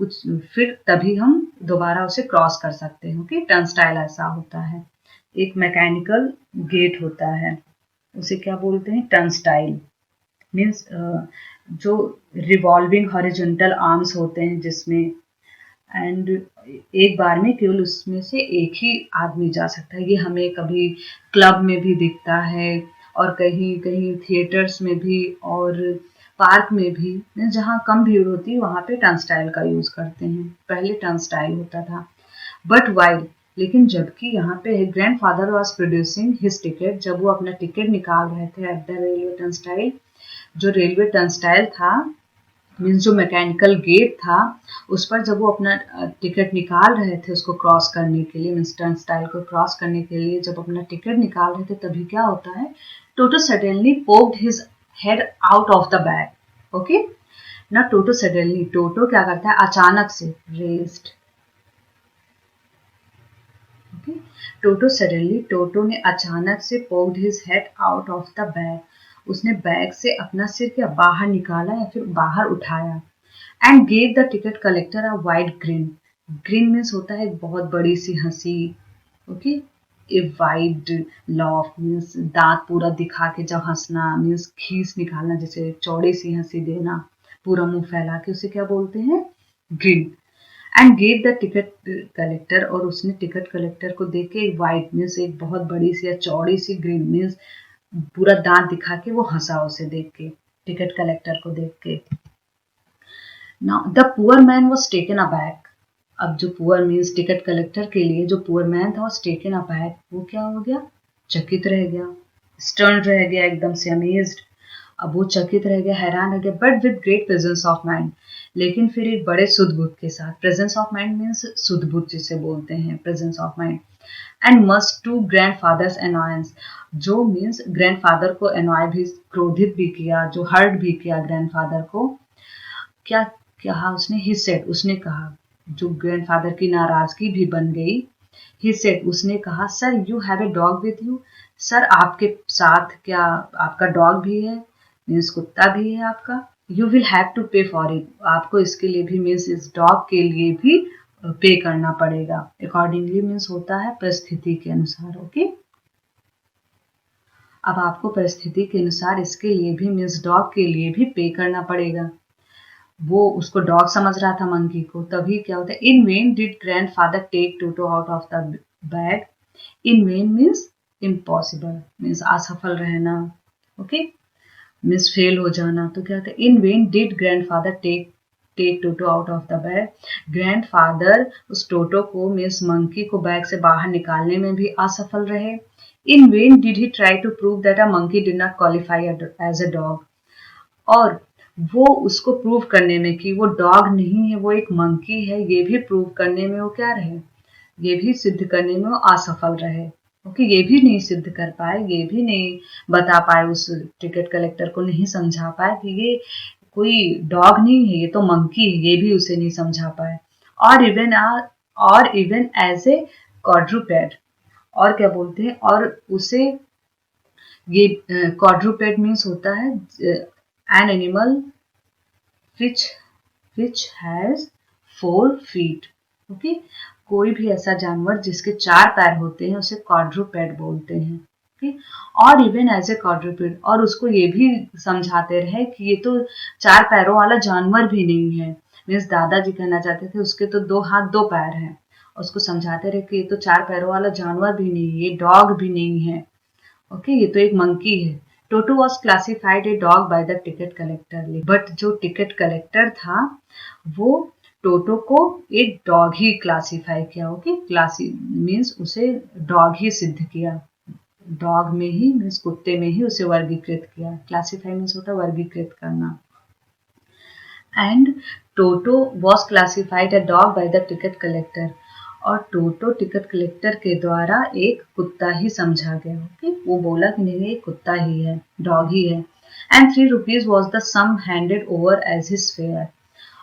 कुछ, फिर तभी हम दोबारा उसे क्रॉस कर सकते हैं, ओके। टर्नस्टाइल ऐसा होता है, एक मैकेनिकल गेट होता है, उसे क्या बोलते हैं, टर्नस्टाइल। मीन्स जो रिवॉल्विंग हॉरिजॉन्टल आर्म्स होते हैं जिसमें, एंड एक बार में केवल उसमें से एक ही आदमी जा सकता है। ये हमें कभी क्लब में भी दिखता है और कहीं कहीं थिएटर्स में भी और पार्क में भी, जहाँ कम भीड़ होती है वहाँ पे टर्नस्टाइल का यूज़ करते हैं, पहले टर्नस्टाइल होता था। बट वाइल, लेकिन जबकि यहाँ पे grandfather was producing his ticket, जब वो अपना टिकट निकाल रहे थे एट द रेलवे टर्नस्टाइल, जो रेलवे टर्नस्टाइल था मीन्स जो मैकेनिकल गेट था, उस पर जब वो अपना टिकट निकाल रहे थे उसको क्रॉस करने के लिए, मीन्स टर्नस्टाइल को क्रॉस करने के लिए जब अपना टिकट निकाल रहे थे, तभी क्या होता है, Toto suddenly poked his head out of the bag, okay ना। टोटो सडनली, टोटो क्या करता है, अचानक से, raised, okay, Toto suddenly, Toto ने अचानक से poked his head out of the bag, उसने बैग से अपना सिर क्या बाहर निकाला या फिर बाहर उठाया, and gave the ticket collector a wide green. Green means होता है बहुत बड़ी सी हंसी, okay. A wide loaf means दांत पूरा दिखा के जब हंसना, मीन्स खीस निकालना, जैसे चौड़ी सी हंसी देना, पूरा मुंह फैला के, उसे क्या बोलते हैं, green. And gave the ticket collector, और उसने टिकट कलेक्टर को देख के वाइड मीन्स एक बहुत बड़ी सी या चौड़ी सी ग्रिन मीन्स पूरा दांत दिखा के वो हंसा उसे देख के, टिकट कलेक्टर को देख के। Now the poor man was taken aback. अब जो पुअर मीन्स टिकट कलेक्टर के लिए जो पुअर मैन था वाज टेकन अबैक, वो क्या हो गया, चकित रह गया, स्टर्न रह गया, एकदम से अमेज्ड। अब वो चकित रह गया, हैरान रह गया, but with great presence of mind, लेकिन फिर एक बड़े सुध-बुद्ध के साथ। प्रेजेंस ऑफ माइंड मीन्स सुध-बुद्ध जिसे बोलते हैं, presence of mind. And much to grandfather's annoyance, जो मीन्स ग्रैंडफादर को अनॉय भी, क्रोधित भी किया, जो हर्ट भी किया ग्रैंडफादर को। क्या कहा उसने, ही सेड, उसने कहा, जो ग्रैंडफादर की नाराजगी भी बन गई। ही सेड, उसने कहा, sir you have a dog with you, sir आपके साथ क्या आपका डॉग भी है, मीन्स कुत्ता भी है आपका। यू विल हैव टू पे फॉर इट, आपको इसके लिए भी, मीन्स इस डॉग के लिए भी पे करना पड़ेगा। अकॉर्डिंगली मीन्स होता है परिस्थिति के अनुसार, ओके। अब आपको परिस्थिति के अनुसार इसके लिए भी, मीन्स डॉग के लिए भी पे करना पड़ेगा। वो उसको डॉग समझ रहा था मंकी को। तभी क्या होता है, in vain did grandfather take Toto out of the bag. In vain means impossible, means असफल रहना, ओके, मीन्स फेल हो जाना। तो क्या होता है, in vain did grandfather take Toto out of the bag. Grandfather उस टोटो को, मीन्स मंकी को बैग से बाहर निकालने में भी असफल रहे। In vain did he try to prove that a monkey did not qualify as a dog. और वो उसको प्रूव करने में कि वो डॉग नहीं है, वो एक मंकी है, ये भी प्रूव करने में वो क्या रहे, ये भी सिद्ध करने में वो असफल रहे। ओके, ये भी नहीं सिद्ध कर पाए, ये भी नहीं बता पाए, उस टिकट कलेक्टर को नहीं समझा पाए कि ये कोई डॉग नहीं है, ये तो मंकी है, ये भी उसे नहीं समझा पाए। और इवन एज ए क्वाड्रूपेड, और क्या बोलते हैं, और उसे ये क्वाड्रूपेड मीन्स होता है an animal which has 4 feet। Okay, कोई भी ऐसा जानवर जिसके 4 पैर होते हैं उसे क्वाड्रूपेड बोलते हैं। ओके, और इवन एज ए क्वाड्रूपेड, और उसको ये भी समझाते रहे कि ये तो 4 पैरों वाला जानवर भी नहीं है। मीन्स दादाजी कहना चाहते थे उसके तो 2 हाथ 2 पैर हैं, उसको समझाते रहे कि ये तो 4 पैरों वाला जानवर भी नहीं है, ये डॉग भी नहीं है, ओके, ये तो एक मंकी है। Toto was classified a dog by the ticket collector, but जो टिकट कलेक्टर था वो टोटो को एक डॉग ही क्लासिफाई किया। ओके, क्लासी मीन्स उसे डॉग ही सिद्ध किया, डॉग में ही मीन्स कुत्ते में ही उसे वर्गीकृत किया। क्लासिफाई मीन्स होता है वर्गीकृत करना। And Toto was classified a dog by the ticket collector, और टोटो टिकट कलेक्टर के द्वारा एक कुत्ता ही समझा गया। ओके, वो बोला कि नहीं ये कुत्ता ही है, डॉग ही है। And 3 rupees was the sum handed over as his fare,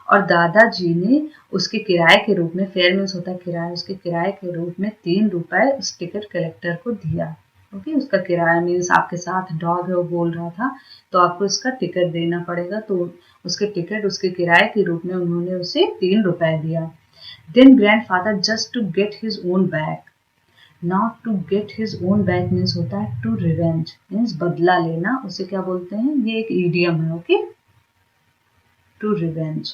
और दादाजी ने उसके किराए के रूप में, फेयर मीन्स होता है किराया, उसके किराए के रूप में 3 रुपए उस टिकट कलेक्टर को दिया। ओके, उसका किराया मीन्स आपके साथ डॉग है, वो बोल रहा था तो आपको इसका टिकट देना पड़ेगा, तो उसके टिकट उसके किराए के रूप में उन्होंने उसे 3 रुपए दिया। Then grandfather just to get his own back, not to get his own back means होता है to revenge, means बदला लेना, उसे क्या बोलते हैं, ये एक idiom है। ओके, to revenge,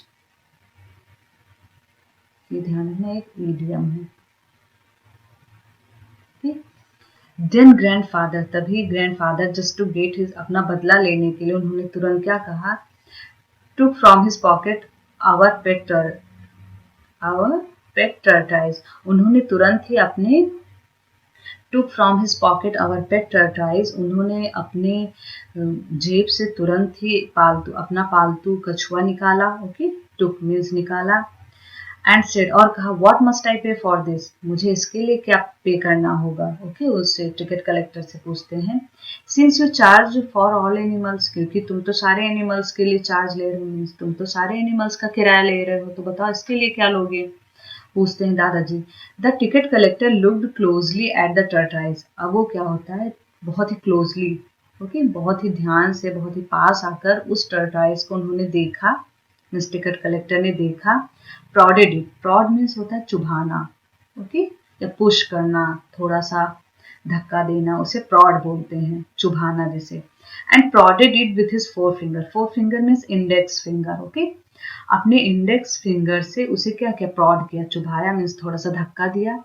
ये ध्यान रखना, एक idiom है। ओके, then grandfather, तभी grandfather just to get his, अपना बदला लेने के लिए उन्होंने तुरंत क्या कहा, took from his pocket our pet tortoise, उन्होंने तुरंत ही अपने took from his pocket our pet tortoise, उन्होंने अपने जेब से तुरंत ही अपना पालतू कछुआ निकाला। ओके, took means निकाला। एंड said, और कहा, what must I pay for this, मुझे इसके लिए क्या पे करना होगा। ओके, उससे टिकट कलेक्टर से पूछते हैं। since you charge for all animals, क्योंकि तुम तो सारे एनिमल्स के लिए चार्ज ले रहे हो, मीन्स तुम तो सारे एनिमल्स का किराया ले रहे हो, तो बताओ इसके लिए क्या लोगे, पूछते हैं दादाजी। The ticket collector looked closely at the tortoise, अब वो क्या होता है, बहुत ही क्लोजली, ओके, बहुत ही ध्यान से, बहुत ही पास आकर उस टर्टाइज को उन्होंने देखा, मिस टिकट कलेक्टर ने देखा। प्रॉडेड इट, प्रॉड मीन्स होता है चुभाना, ओके, या पुश करना, थोड़ा सा धक्का देना, उसे प्रॉड बोलते हैं, चुभाना जैसे। And प्रॉडेड it with his 4 finger, 4 finger means index finger. Okay, अपने इंडेक्स फिंगर से उसे क्या किया, प्रॉड किया, चुभाया मीन्स थोड़ा सा धक्का दिया।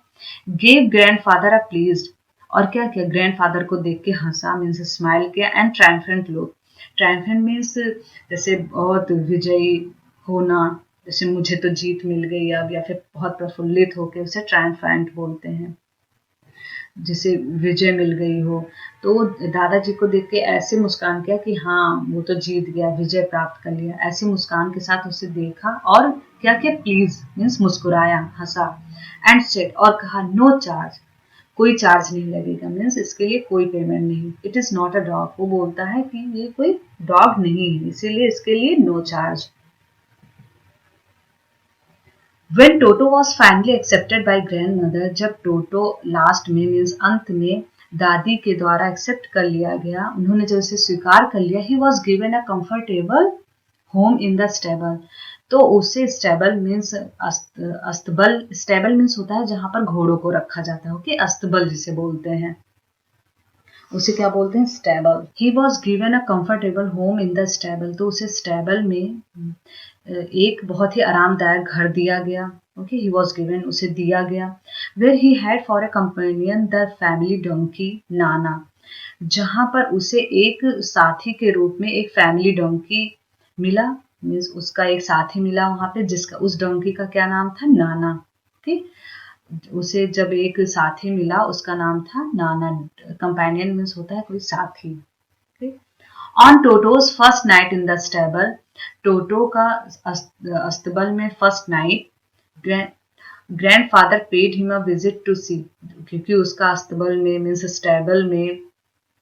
गेव ग्रैंडफादर अ प्लीज्ड, और क्या किया, ग्रैंडफादर को देख के हंसा, मीन्स स्माइल किया। And triumphant look, triumphant means जैसे बहुत विजयी होना, जैसे मुझे तो जीत मिल गई अब, या फिर बहुत प्रफुल्लित होकर, उसे ट्रायम्फेंट बोलते हैं, जिसे विजय मिल गई हो। तो दादाजी को देख के ऐसे मुस्कान किया कि हाँ वो तो जीत गया, विजय प्राप्त कर लिया, ऐसी मुस्कान के साथ उसे देखा, और क्या किया, प्लीज मीन्स मुस्कुराया, हंसा। एंड सेड, और कहा, नो चार्ज, कोई चार्ज नहीं लगेगा, मीन्स इसके लिए कोई पेमेंट नहीं। It is not a dog, वो बोलता है कि ये कोई डॉग नहीं है, इसीलिए इसके लिए no charge. When Toto was finally accepted by grandmother, जब टोटो लास्ट में मीन्स अंत में दादी के द्वारा एक्सेप्ट कर लिया गया, उन्होंने जब उसे स्वीकार कर लिया, he was given a comfortable home in the stable, तो उसे स्टेबल मीन्स अस्तबल, स्टेबल मीन्स होता है जहां पर घोड़ों को रखा जाता है। ओके, अस्तबल जिसे बोलते हैं, उसे क्या बोलते हैं, stable. He was given a comfortable home in the stable, तो उसे स्टेबल में एक बहुत ही आरामदायक घर दिया गया। ओके, ही वॉज गिवन, उसे दिया गया। Where he had for a companion the family donkey Nana, जहां पर उसे एक साथी के रूप में एक फैमिली डोंकी मिला। मीन्स उसका एक साथी मिला वहां पे, जिसका उस डोंकी का क्या नाम था, नाना। ओके, उसे जब एक साथी मिला उसका नाम था नाना। कंपेनियन मीन्स होता है कोई साथी। On Toto's first night in the stable, Toto का अस्तबल में first night, grandfather paid him a visit to see, क्योंकि उसका अस्तबल में मीन्स स्टेबल में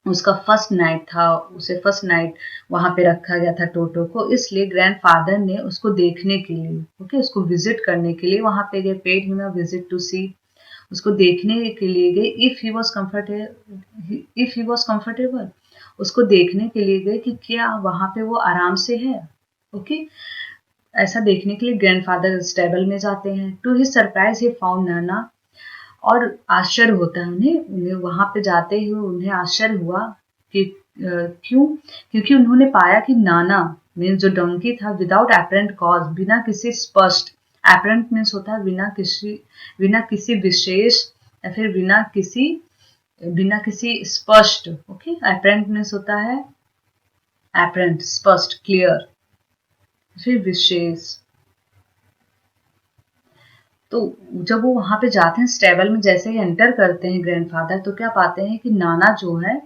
उसका फर्स्ट नाइट था, उसे फर्स्ट नाइट वहां पे रखा गया था टोटो को, इसलिए ग्रैंडफादर ने उसको देखने के लिए, ओके, उसको विजिट करने के लिए वहां पे गए। Paid him a visit to see, उसको देखने के लिए गए। इफ ही वॉज कंफर्टेबल, उसको देखने के लिए गए कि क्या वहां पे वो आराम से है। ओके, ऐसा देखने के लिए ग्रैंडफादर स्टेबल में जाते हैं। To his surprise he found Nana, और आश्चर्य होता है उन्हें वहां पे जाते ही उन्हें आश्चर्य हुआ कि क्यों, क्योंकि उन्होंने पाया कि नाना मीन्स जो डोंकी था विदाउट एपरेंट कॉज, बिना किसी स्पष्ट, एपरेंट मीन्स होता है बिना किसी विशेष या फिर बिना किसी स्पष्ट। ओके, एपरेंट मीन्स होता है एपरेंट स्पष्ट क्लियर, फिर विशेष। तो जब वो वहां पे जाते हैं स्टेबल में, जैसे ही एंटर करते हैं ग्रैंडफादर, तो क्या पाते हैं कि नाना जो है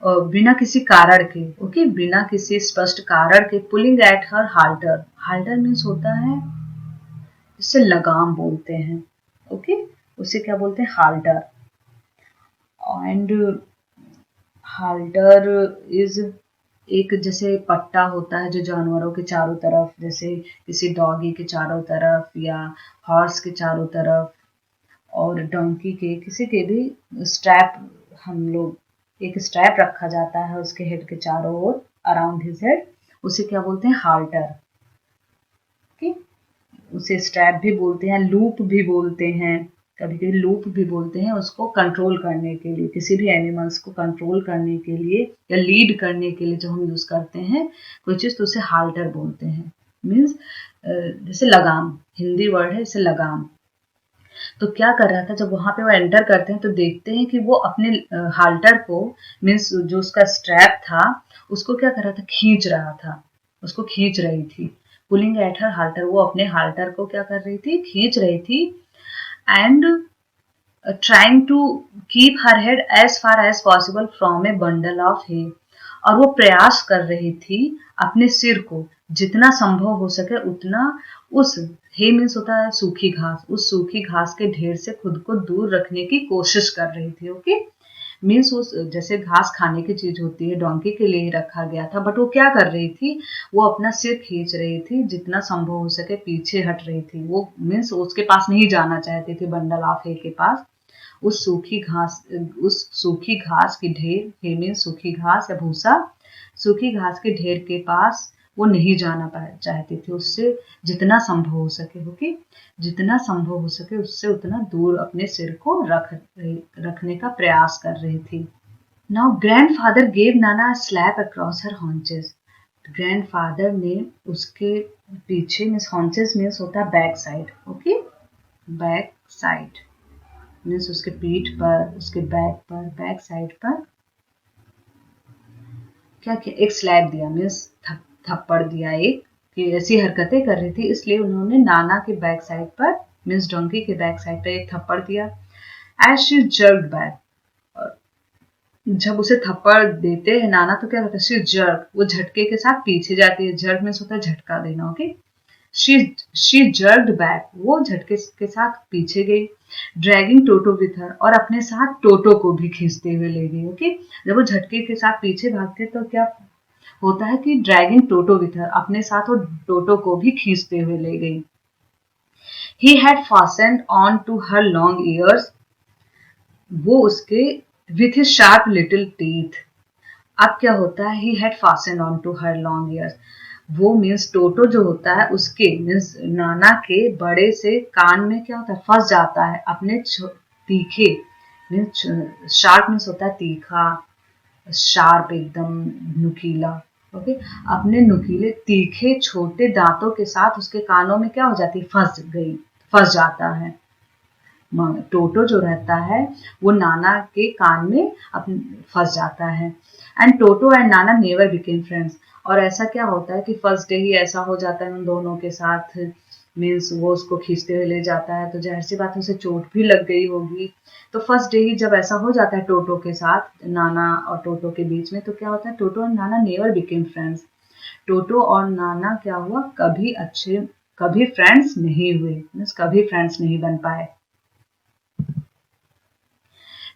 बिना किसी कारण के, ओके, बिना किसी स्पष्ट कारण के, पुलिंग एट हर हाल्टर, हाल्टर मीन्स होता है जिससे लगाम बोलते हैं। ओके, उसे क्या बोलते हैं, हाल्टर। एंड हाल्टर इज एक जैसे पट्टा होता है जो जानवरों के चारों तरफ, जैसे किसी डॉगी के चारों तरफ या हॉर्स के चारों तरफ, और डोंकी के किसी के भी स्ट्रैप, हम लोग एक स्ट्रैप रखा जाता है उसके हेड के चारों ओर, अराउंड हिज हेड, उसे क्या बोलते हैं, हाल्टर। ओके, उसे स्ट्रैप भी बोलते हैं, लूप भी बोलते हैं, कभी कभी लूप भी बोलते हैं, उसको कंट्रोल करने के लिए, किसी भी एनिमल्स को कंट्रोल करने के लिए या लीड करने के लिए जो हम यूज करते हैं कोई चीज, तो उसे हाल्टर बोलते हैं। मीन्स जैसे लगाम, हिंदी वर्ड है जैसे लगाम। तो क्या कर रहा था, जब वहां पे वो एंटर करते हैं तो देखते हैं कि वो अपने हाल्टर को, मीन्स जो उसका स्ट्रैप था, उसको क्या कर रहा था, खींच रहा था, उसको खींच रही थी। पुलिंग एट हर हाल्टर, वो अपने हाल्टर को क्या कर रही थी, खींच रही थी। And trying to keep her head as far as possible from a bundle of hay, और वो प्रयास कर रही थी अपने सिर को जितना संभव हो सके उतना उस, हे मीन्स होता है सूखी घास, उस सूखी घास के ढेर से खुद को दूर रखने की कोशिश कर रही थी। ओके, मीन्स उस, जैसे घास खाने की चीज होती है, डोंकी के लिए ही रखा गया था, बट वो क्या कर रही थी, वो अपना सिर खींच रही थी, जितना संभव हो सके पीछे हट रही थी। वो मीन्स उसके पास नहीं जाना चाहती थी, बंडल ऑफ हे के पास। उस सूखी घास की ढेर, हे मीन्स सूखी घास या भूसा, सूखी घास के ढेर के पास वो नहीं जाना चाहती थी, उससे जितना संभव हो सके, ओके, जितना संभव हो सके उससे उतना दूर अपने सिर को रखने का प्रयास कर रही थी। नाउ ग्रैंडफादर गेव नाना स्लैप अक्रॉस हर हॉन्चेस, ग्रैंडफादर ने उसके पीछे, मीन्स हॉन्चेस मीन्स होता है back side, okay, back side means उसके पीठ पर, उसके बैक पर, बैक साइड पर क्या किया, एक स्लैप दिया, मीन्स थप्पड़ दिया एक, कि ऐसी हरकतें कर रही थी, इसलिए उन्होंने नाना के बैक साइड पर, मीन्स डोंकी के बैक साइड पर एक थप्पड़ दिया। एज शी जर्क्ड बैक, जब उसे थप्पड़ देते हैं नाना तो क्या होता है, शी जर्क, वो झटके के साथ पीछे जाती है, जर्क मीन्स होता है झटका देना। ओके, शी जर्क्ड बैक, वो झटके के साथ पीछे गई। ड्रैगिंग टोटो विथ हर, और अपने साथ टोटो को भी खींचते हुए ले गई। ओके, जब वो झटके के साथ पीछे भागते तो क्या होता है कि ड्रैगिंग टोटो विथ हर, अपने साथ वो टोटो को भी खींचते हुए ले गई। He had fastened on to her long ears, वो उसके with his sharp little teeth. अब क्या होता है, he had fastened on to her long ears, वो मीन्स टोटो जो होता है उसके मीन्स नाना के बड़े से कान में क्या होता है, फंस जाता है अपने तीखे, मीन्स शार्प मीन्स होता है तीखा, शार्प एकदम नुकीला, ओके, अपने नुकीले तीखे छोटे दांतों के साथ उसके कानों में क्या हो जाती है, फंस जाता है। टोटो जो रहता है वो नाना के कान में फंस जाता है। And Toto and Nana never became friends. और ऐसा क्या होता है कि फर्स्ट डे ही ऐसा हो जाता है उन दोनों के साथ, मीन्स वो उसको खींचते हुए ले जाता है तो जाहिर सी बात है उसे चोट भी लग गई होगी। तो फर्स्ट डे ही जब ऐसा हो जाता है टोटो के साथ, नाना और टोटो के बीच में, तो क्या होता है, टोटो और नाना नेवर बिकेम फ्रेंड्स। टोटो और नाना क्या हुआ, कभी फ्रेंड्स नहीं हुए, मीन्स कभी फ्रेंड्स नहीं बन पाए।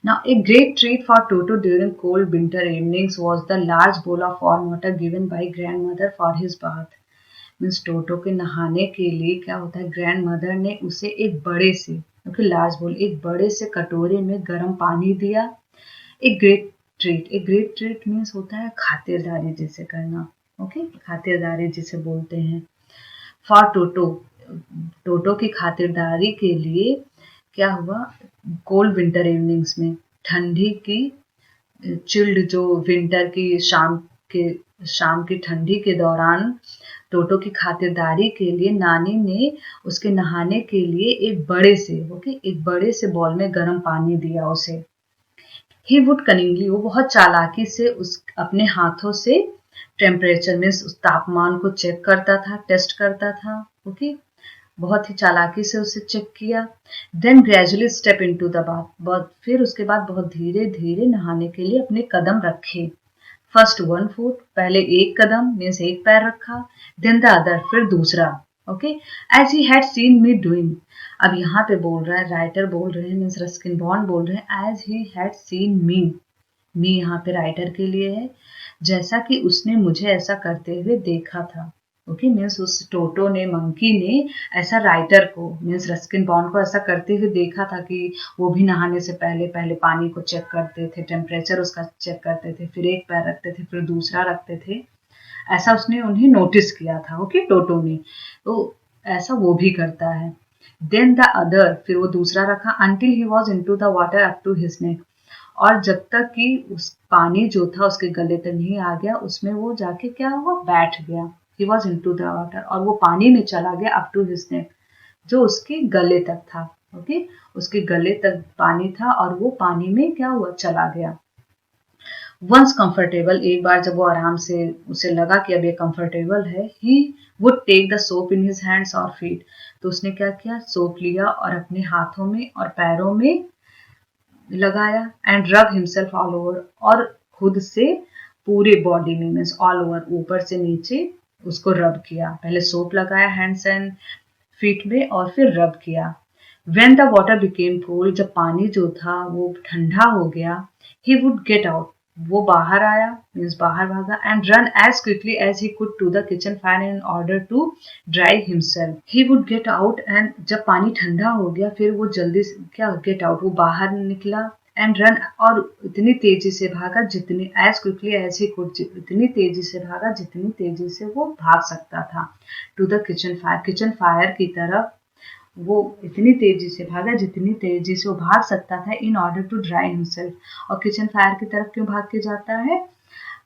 Now, a great treat for Toto during cold winter evenings was the large bowl of warm water given by grandmother for his bath. Means Toto के नहाने के लिए क्या होता है, ग्रैंड मदर ने उसे एक बड़े से, क्योंकि लार्ज बोल, एक बड़े से कटोरे में गर्म पानी दिया। एक ग्रेट ट्रीट मीन्स होता है खातिरदारी जिसे करना, ओके, खातिरदारी जिसे बोलते हैं। फॉर टोटो की खातिरदारी के लिए क्या हुआ, कोल्ड विंटर इवनिंग्स में, ठंडी की चिल्ड जो विंटर की शाम की ठंडी के दौरान टोटो की खातिरदारी के लिए नानी ने उसके नहाने के लिए एक बड़े से बॉल में गर्म पानी दिया उसे। ही वुड कनिंगली, वो बहुत चालाकी से उस अपने हाथों से टेम्परेचर में उस तापमान को चेक करता था, टेस्ट करता था, ओके, बहुत ही चालाकी से उसे चेक किया। Then gradually step into the bath, फिर उसके बाद बहुत धीरे धीरे नहाने के लिए अपने कदम रखे। फर्स्ट 1 फुट, पहले एक कदम मीन्स एक पैर रखा, देन द अदर, फिर दूसरा, okay, as he had seen me doing. अब यहाँ पे बोल रहा है, राइटर बोल रहे हैं, मीन्स रस्किन बॉन्ड बोल रहे हैं, as he had seen me यहाँ पे राइटर के लिए है, जैसा कि उसने मुझे ऐसा करते हुए देखा था, ओके, मीन्स उस टोटो ने, मंकी ने ऐसा राइटर को, मीन्स रस्किन बॉन्ड को ऐसा करते हुए देखा था कि वो भी नहाने से पहले पानी को चेक करते थे, टेम्परेचर उसका चेक करते थे, फिर एक पैर रखते थे, फिर दूसरा रखते थे, ऐसा उसने उन्हें नोटिस किया था, ओके, टोटो ने, तो ऐसा वो भी करता है। देन द अदर, फिर वो दूसरा रखा, until he was into the water up to his neck, और जब तक कि उस पानी जो था उसके गले तक नहीं आ गया, उसमें वो जाके क्या हुआ, बैठ गया। He was into the water, और वो पानी में चला गया up to his neck, जो उसके गले तक था, ओके, उसके गले तक पानी था और वो पानी में क्या हुआ, चला गया। वंस कंफर्टेबल, एक बार जब वो आराम से, उसे लगा कि अब ये कंफर्टेबल है, he would take the soap in his hands और फीट, तो उसने क्या किया, सोप लिया और अपने हाथों में और पैरों में लगाया, एंड रब हिमसेल्फ ऑल ओवर, और खुद से पूरे बॉडी में, मीन्स ऑल ओवर, ऊपर से नीचे उसको रब किया, पहले सोप लगाया हैंड्स एंड फीट में और फिर रब किया। When the water became cold, जब पानी जो था वो ठंडा हो गया, he would get out, वो बाहर आया, मीन्स बाहर भागा, and run as quickly as he could to the kitchen fire in order to dry himself. He would get out, and जब पानी ठंडा हो गया फिर वो जल्दी से क्या, get out, वो बाहर निकला, एंड रन, और इतनी तेजी से भागा, जितनी as quickly as he could, इतनी तेजी से भागा जितनी तेजी से वो भाग सकता था, टू द किचन फायर की तरफ, वो इतनी तेजी से भागा जितनी तेजी से वो भाग सकता था, in order to dry himself, और किचन फायर की तरफ क्यों भाग के जाता है,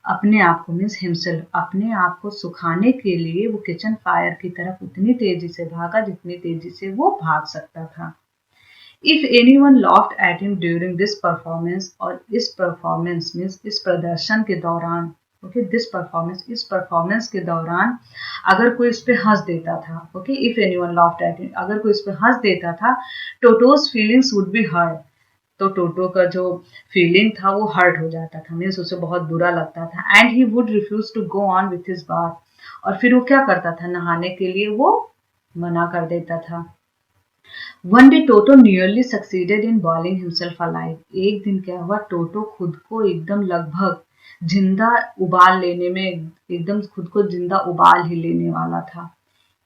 अपने आप को, मीन्स हिमसेल्फ, अपने आप को सुखाने के लिए वो किचन फायर की तरफ उतनी तेजी से भागा जितनी तेजी से वो भाग सकता था। If anyone laughed at him during this performance, और इस परफॉर्मेंस मीन्स इस प्रदर्शन के दौरान, ओके, दिस परफॉर्मेंस, इस परफॉर्मेंस के दौरान अगर कोई इस पे हंस देता था, okay, if anyone laughed at him, अगर कोई इस पे हंस देता था, Toto's feelings would be hurt, तो टोटो का जो फीलिंग था वो हर्ट हो जाता था, मीन्स उसे बहुत बुरा लगता था, and he would refuse to go on with his bath, और फिर वो क्या करता था, नहाने के लिए वो मना कर देता था। One day Toto nearly succeeded in boiling himself alive. एक दिन क्या हुआ, टोटो खुद को एकदम लगभग जिंदा उबाल लेने में, एकदम खुद को जिंदा उबाल ही लेने वाला था।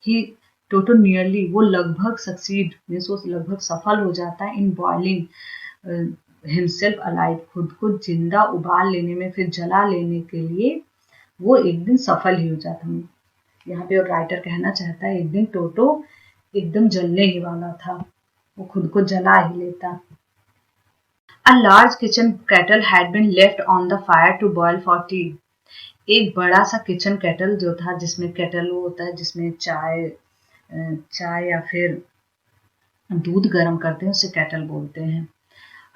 ही टोटो नियरली, वो लगभग सक्सीड मीन्स वो लगभग सफल हो जाता है, इन बॉइलिंग हिमसेल्फ अलाइव, खुद को जिंदा उबाल लेने में, फिर जला लेने के लिए वो एक दिन सफल ही हो जाता है। यहाँ पे राइटर कहना चाहता है एक दिन टोटो एकदम जलने ही वाला था, वो खुद को जला ही लेता। A large kitchen kettle had been left on the fire to boil for tea. एक बड़ा सा किचन केटल जो था, जिसमें केटल वो होता है जिसमें चाय या फिर दूध गर्म करते हैं, उसे केटल बोलते हैं।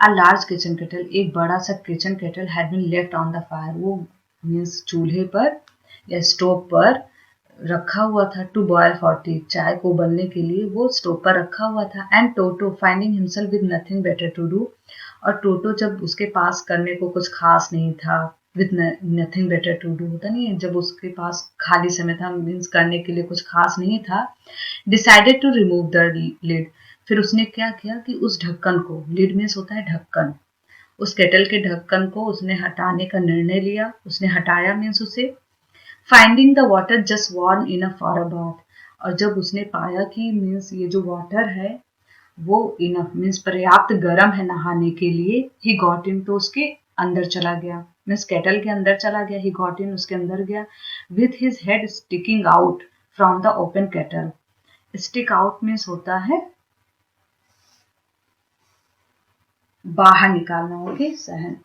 अ लार्ज किचन केटल, एक बड़ा सा kitchen kettle had been left on the fire, वो मीन्स चूल्हे पर या स्टोव पर रखा हुआ था। टू बॉयल फॉर टी, चाय को उबलने के लिए वो स्टोव पर रखा हुआ था। And Toto finding himself with nothing better to do, और टोटो जब उसके पास करने को कुछ खास नहीं था, with nothing better to do होता नहीं है, जब उसके पास खाली समय था, मीन्स करने के लिए कुछ खास नहीं था, decided to remove the lid, फिर उसने क्या किया कि उस ढक्कन को, लिड मीन्स होता है ढक्कन, उस केटल के ढक्कन को उसने हटाने का निर्णय लिया। उसने हटाया मीन्स उसे, finding the water just warm enough for a bath, और जब उसने पाया कि मीन्स ये जो वाटर है वो इनफ मीन्स पर्याप्त गर्म है नहाने के लिए, ही गॉट इन, तो उसके अंदर चला गया, मीन्स केटल के अंदर चला गया, ही गॉट इन उसके अंदर गया, with his head sticking out from the open kettle. Stick out means होता है बाहर निकालना, ओके, सहन,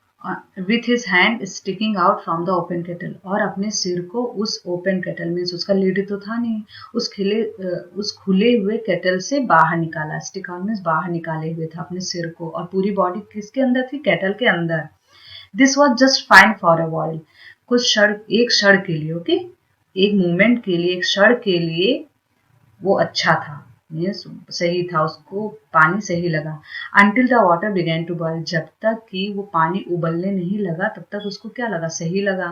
with his hand sticking out from the open kettle, और अपने सिर को उस ओपन केटल मीन्स उसका लिड तो था नहीं, उस खुले हुए केटल से बाहर निकाला। स्टिक आउट मीन्स बाहर निकाले हुए था अपने सिर को, और पूरी बॉडी किसके अंदर थी, केटल के अंदर। This was just fine for a while, कुछ क्षण, एक क्षण के लिए, ओके, एक मोमेंट के लिए, एक क्षण के लिए वो अच्छा था, ये सही था, उसको पानी सही लगा। Until the water began to boil, जब तक कि वो पानी उबलने नहीं लगा तब तक उसको क्या लगा, सही लगा।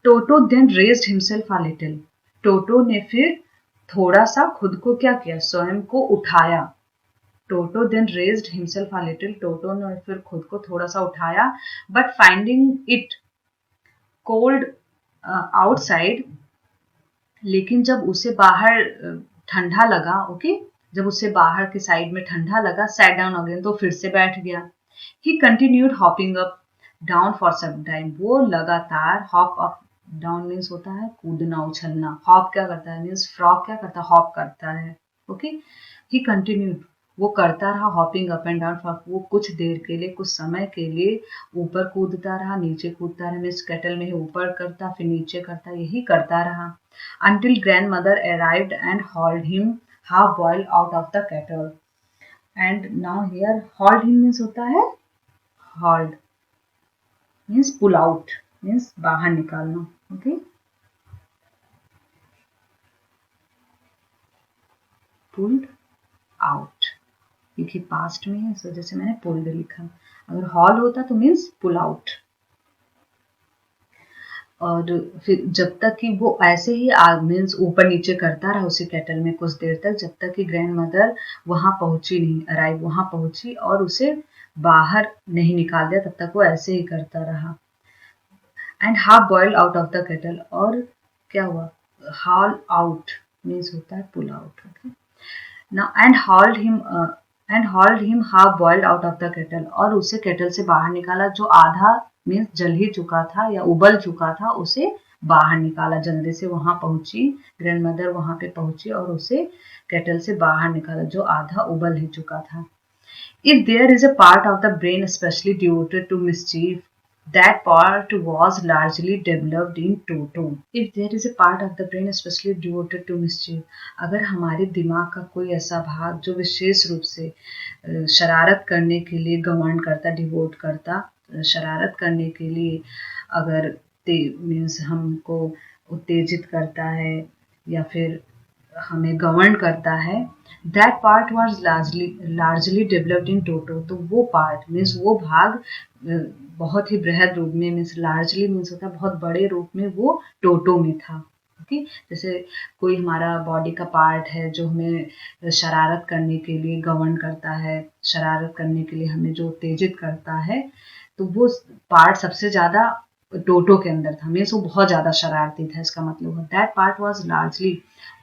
Toto then raised himself a little, Toto ने फिर थोड़ा सा खुद को क्या किया, स्वयं को उठाया। Toto then raised himself a little, Toto ने फिर खुद को थोड़ा सा उठाया, but finding it cold outside, लेकिन जब उसे बाहर ठंडा लगा, ओके, जब उसे बाहर के साइड में ठंडा लगा, सैट डाउन अगेन, तो फिर से बैठ गया। He continued hopping up down for some time, वो लगातार, हॉप अप डाउन मीन्स होता है कूदना उछलना, हॉप क्या करता है मीन्स फ्रॉग क्या करता है, हॉप करता है, ओके। ही कंटिन्यूड, वो करता रहा, hopping up and down for, वो कुछ देर के लिए, कुछ समय के लिए ऊपर कूदता रहा, नीचे कूदता रहा, मीन्स केटल में ही ऊपर करता फिर नीचे करता, यही करता रहा, until grandmother arrived and hauled him half boiled out of the kettle. And now here hauled him means होता है hauled means pull out means बाहर निकालना, okay, pulled out, क्योंकि पास्ट में है इस वजह से मैंने pulled लिखा, अगर haul होता तो means pull out। और फिर जब तक कि वो ऐसे ही मीन्स ऊपर नीचे करता रहा उसी केटल में कुछ देर तक, जब तक कि ग्रैंड मदर वहां पहुंची नहीं, अराइव वहां पहुंची और उसे बाहर नहीं निकाल दिया, तब तक वो ऐसे ही करता रहा। And half boiled out of the kettle, और क्या हुआ, हाल आउट मीन्स होता है pull out, okay. Now and hold him half boiled out of the kettle, और उसे केटल से बाहर निकाला, जो आधा मीन्स जल ही चुका था या उबल चुका था, उसे बाहर निकाला, जल्दी से वहां पहुंची ग्रैंड मदर, वहां पे पहुंची और उसे केटल से बाहर निकाला जो आधा उबल ही चुका था। If there is a part of the brain especially devoted to mischief, that part was largely developed in Toto. If there is a part of the brain especially devoted to mischief, अगर हमारे दिमाग का कोई ऐसा भाग जो विशेष रूप से शरारत करने के लिए घमंड करता, डिवोट करता, शरारत करने के लिए अगर मीन्स हमको उत्तेजित करता है या फिर हमें गवर्न करता है, that part was largely developed in Toto, तो वो पार्ट मीन्स वो भाग बहुत ही बृहद रूप में, मीन्स लार्जली मीन्स होता है बहुत बड़े रूप में, वो टोटो में था, ओके। जैसे कोई हमारा बॉडी का पार्ट है जो हमें शरारत करने के लिए गवर्न करता है, शरारत करने के लिए हमें जो उत्तेजित करता है, तो वो पार्ट सबसे ज़्यादा टोटो के अंदर था, मीन्स वो बहुत ज़्यादा शरारती था, इसका मतलब है दैट पार्ट वॉज लार्जली,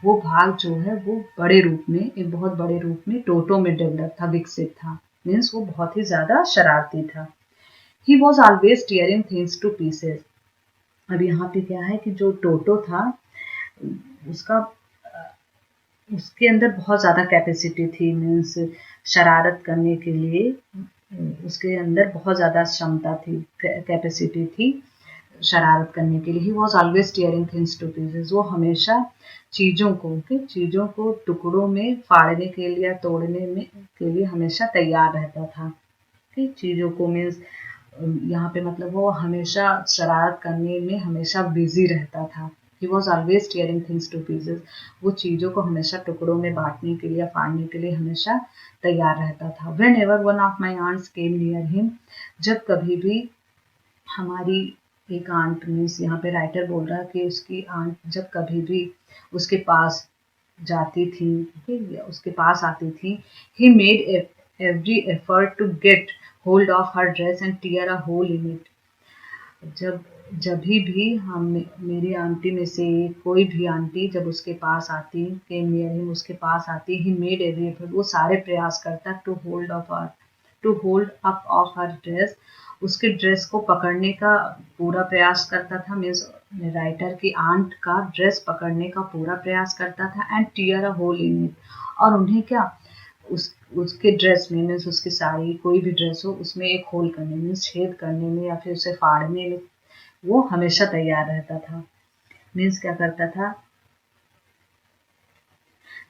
वो भाग जो है वो बड़े रूप में, एक बहुत बड़े रूप में टोटो में डेवलप था, विकसित था, मीन्स वो बहुत ही ज़्यादा शरारती था। He was always tearing things two pieces, अब यहाँ पे क्या है कि जो टोटो था उसके अंदर बहुत ज़्यादा कैपेसिटी थी, मीन्स शरारत करने के लिए उसके अंदर बहुत ज़्यादा क्षमता थी, कैपेसिटी थी शरारत करने के लिए। He was always tearing things two pieces, वो हमेशा चीज़ों को टुकड़ों में फाड़ने के लिए या तोड़ने में के लिए हमेशा तैयार रहता था। ठीक, चीज़ों को मीन्स यहाँ पे मतलब वो हमेशा शरारत करने में हमेशा बिजी रहता था। He was always tearing things two pieces, वो चीज़ों को हमेशा टुकड़ों में बांटने के लिए, फाड़ने के लिए हमेशा तैयार रहता था। Whenever one of my aunts came near him, जब कभी भी हमारी एक आंट, मीन्स यहाँ पे राइटर बोल रहा है कि उसकी आंट जब कभी भी उसके पास जाती थी, या उसके पास आती थी, he made every effort to get hold of her dress and tear a hole in it. जब भी हम, मेरी आंटी में से कोई भी आंटी जब उसके पास आती, के नियर हिम, उसके पास आती, ही मेड एवरी एफर्ट, वो सारे प्रयास करता to hold up of her dress, उसके ड्रेस को पकड़ने का पूरा प्रयास करता था। मीन्स राइटर की आंट का ड्रेस पकड़ने का पूरा प्रयास करता था। And tear a hole in it, और उन्हें क्या, उसके ड्रेस में, मीन्स उसकी साड़ी, कोई भी ड्रेस हो, उसमें एक होल करने, मीन्स छेद करने में या फिर उसे फाड़ने में वो हमेशा तैयार रहता था। मीन्स क्या करता था,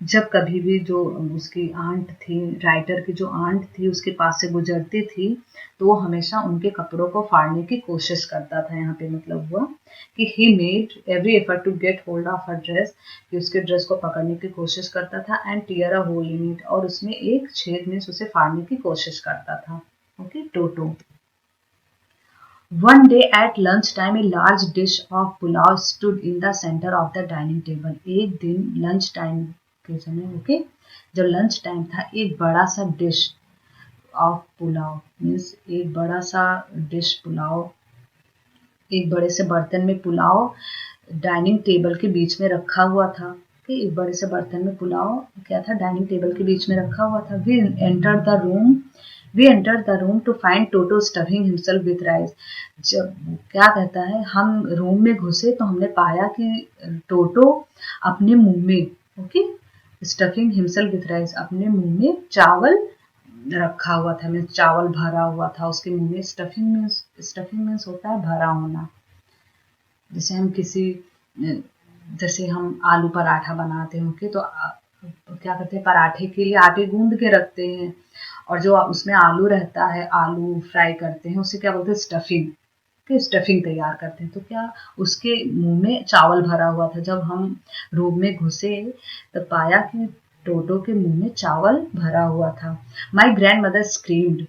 जब कभी भी जो उसकी आंट थी, राइटर की जो आंट थी उसके पास से गुजरती थी, तो वो हमेशा उनके कपड़ों को फाड़ने की कोशिश करता था। यहाँ पे मतलब हुआ कि he made every effort to get hold of her dress, कि उसके ड्रेस को पकड़ने की कोशिश करता था। And tear a hole in it, और उसमें एक छेद में उसे फाड़ने की कोशिश करता था। Okay, toto. One day at lunchtime, a large dish of pulao stood in the center of the dining table. एक दिन लंच टाइम के समय, ओके, जब लंच टाइम था, एक बड़ा सा डिश ऑफ पुलाव, मीन्स एक बड़ा सा डिश पुलाव, एक बड़े से बर्तन में पुलाव डाइनिंग टेबल के बीच में रखा हुआ था। एक बड़े से बर्तन में पुलाव क्या था, डाइनिंग टेबल के बीच में रखा हुआ था। We enter the room to find Toto stuffing himself with rice. जब क्या कहता है, हम रूम में घुसे तो हमने पाया कि टोटो अपने मुंह में, okay, stuffing himself with rice, अपने मुंह में चावल रखा हुआ था, मीन्स चावल भरा हुआ था उसके मुंह में। स्टफिंग मीन्स होता है भरा होना। जैसे हम जैसे हम आलू पराठा बनाते हैं, तो क्या करते हैं, पराठे के लिए आटे गूंद के रखते हैं, और जो उसमें आलू रहता है, आलू फ्राई करते हैं, उसे क्या बोलते हैं, स्टफिंग। स्टफिंग तैयार करते हैं। तो क्या उसके मुंह में चावल भरा हुआ था। जब हम रूम में घुसे तो पाया कि टोटो के मुंह में चावल भरा हुआ था। माई ग्रैंड मदर स्क्रीम्ड,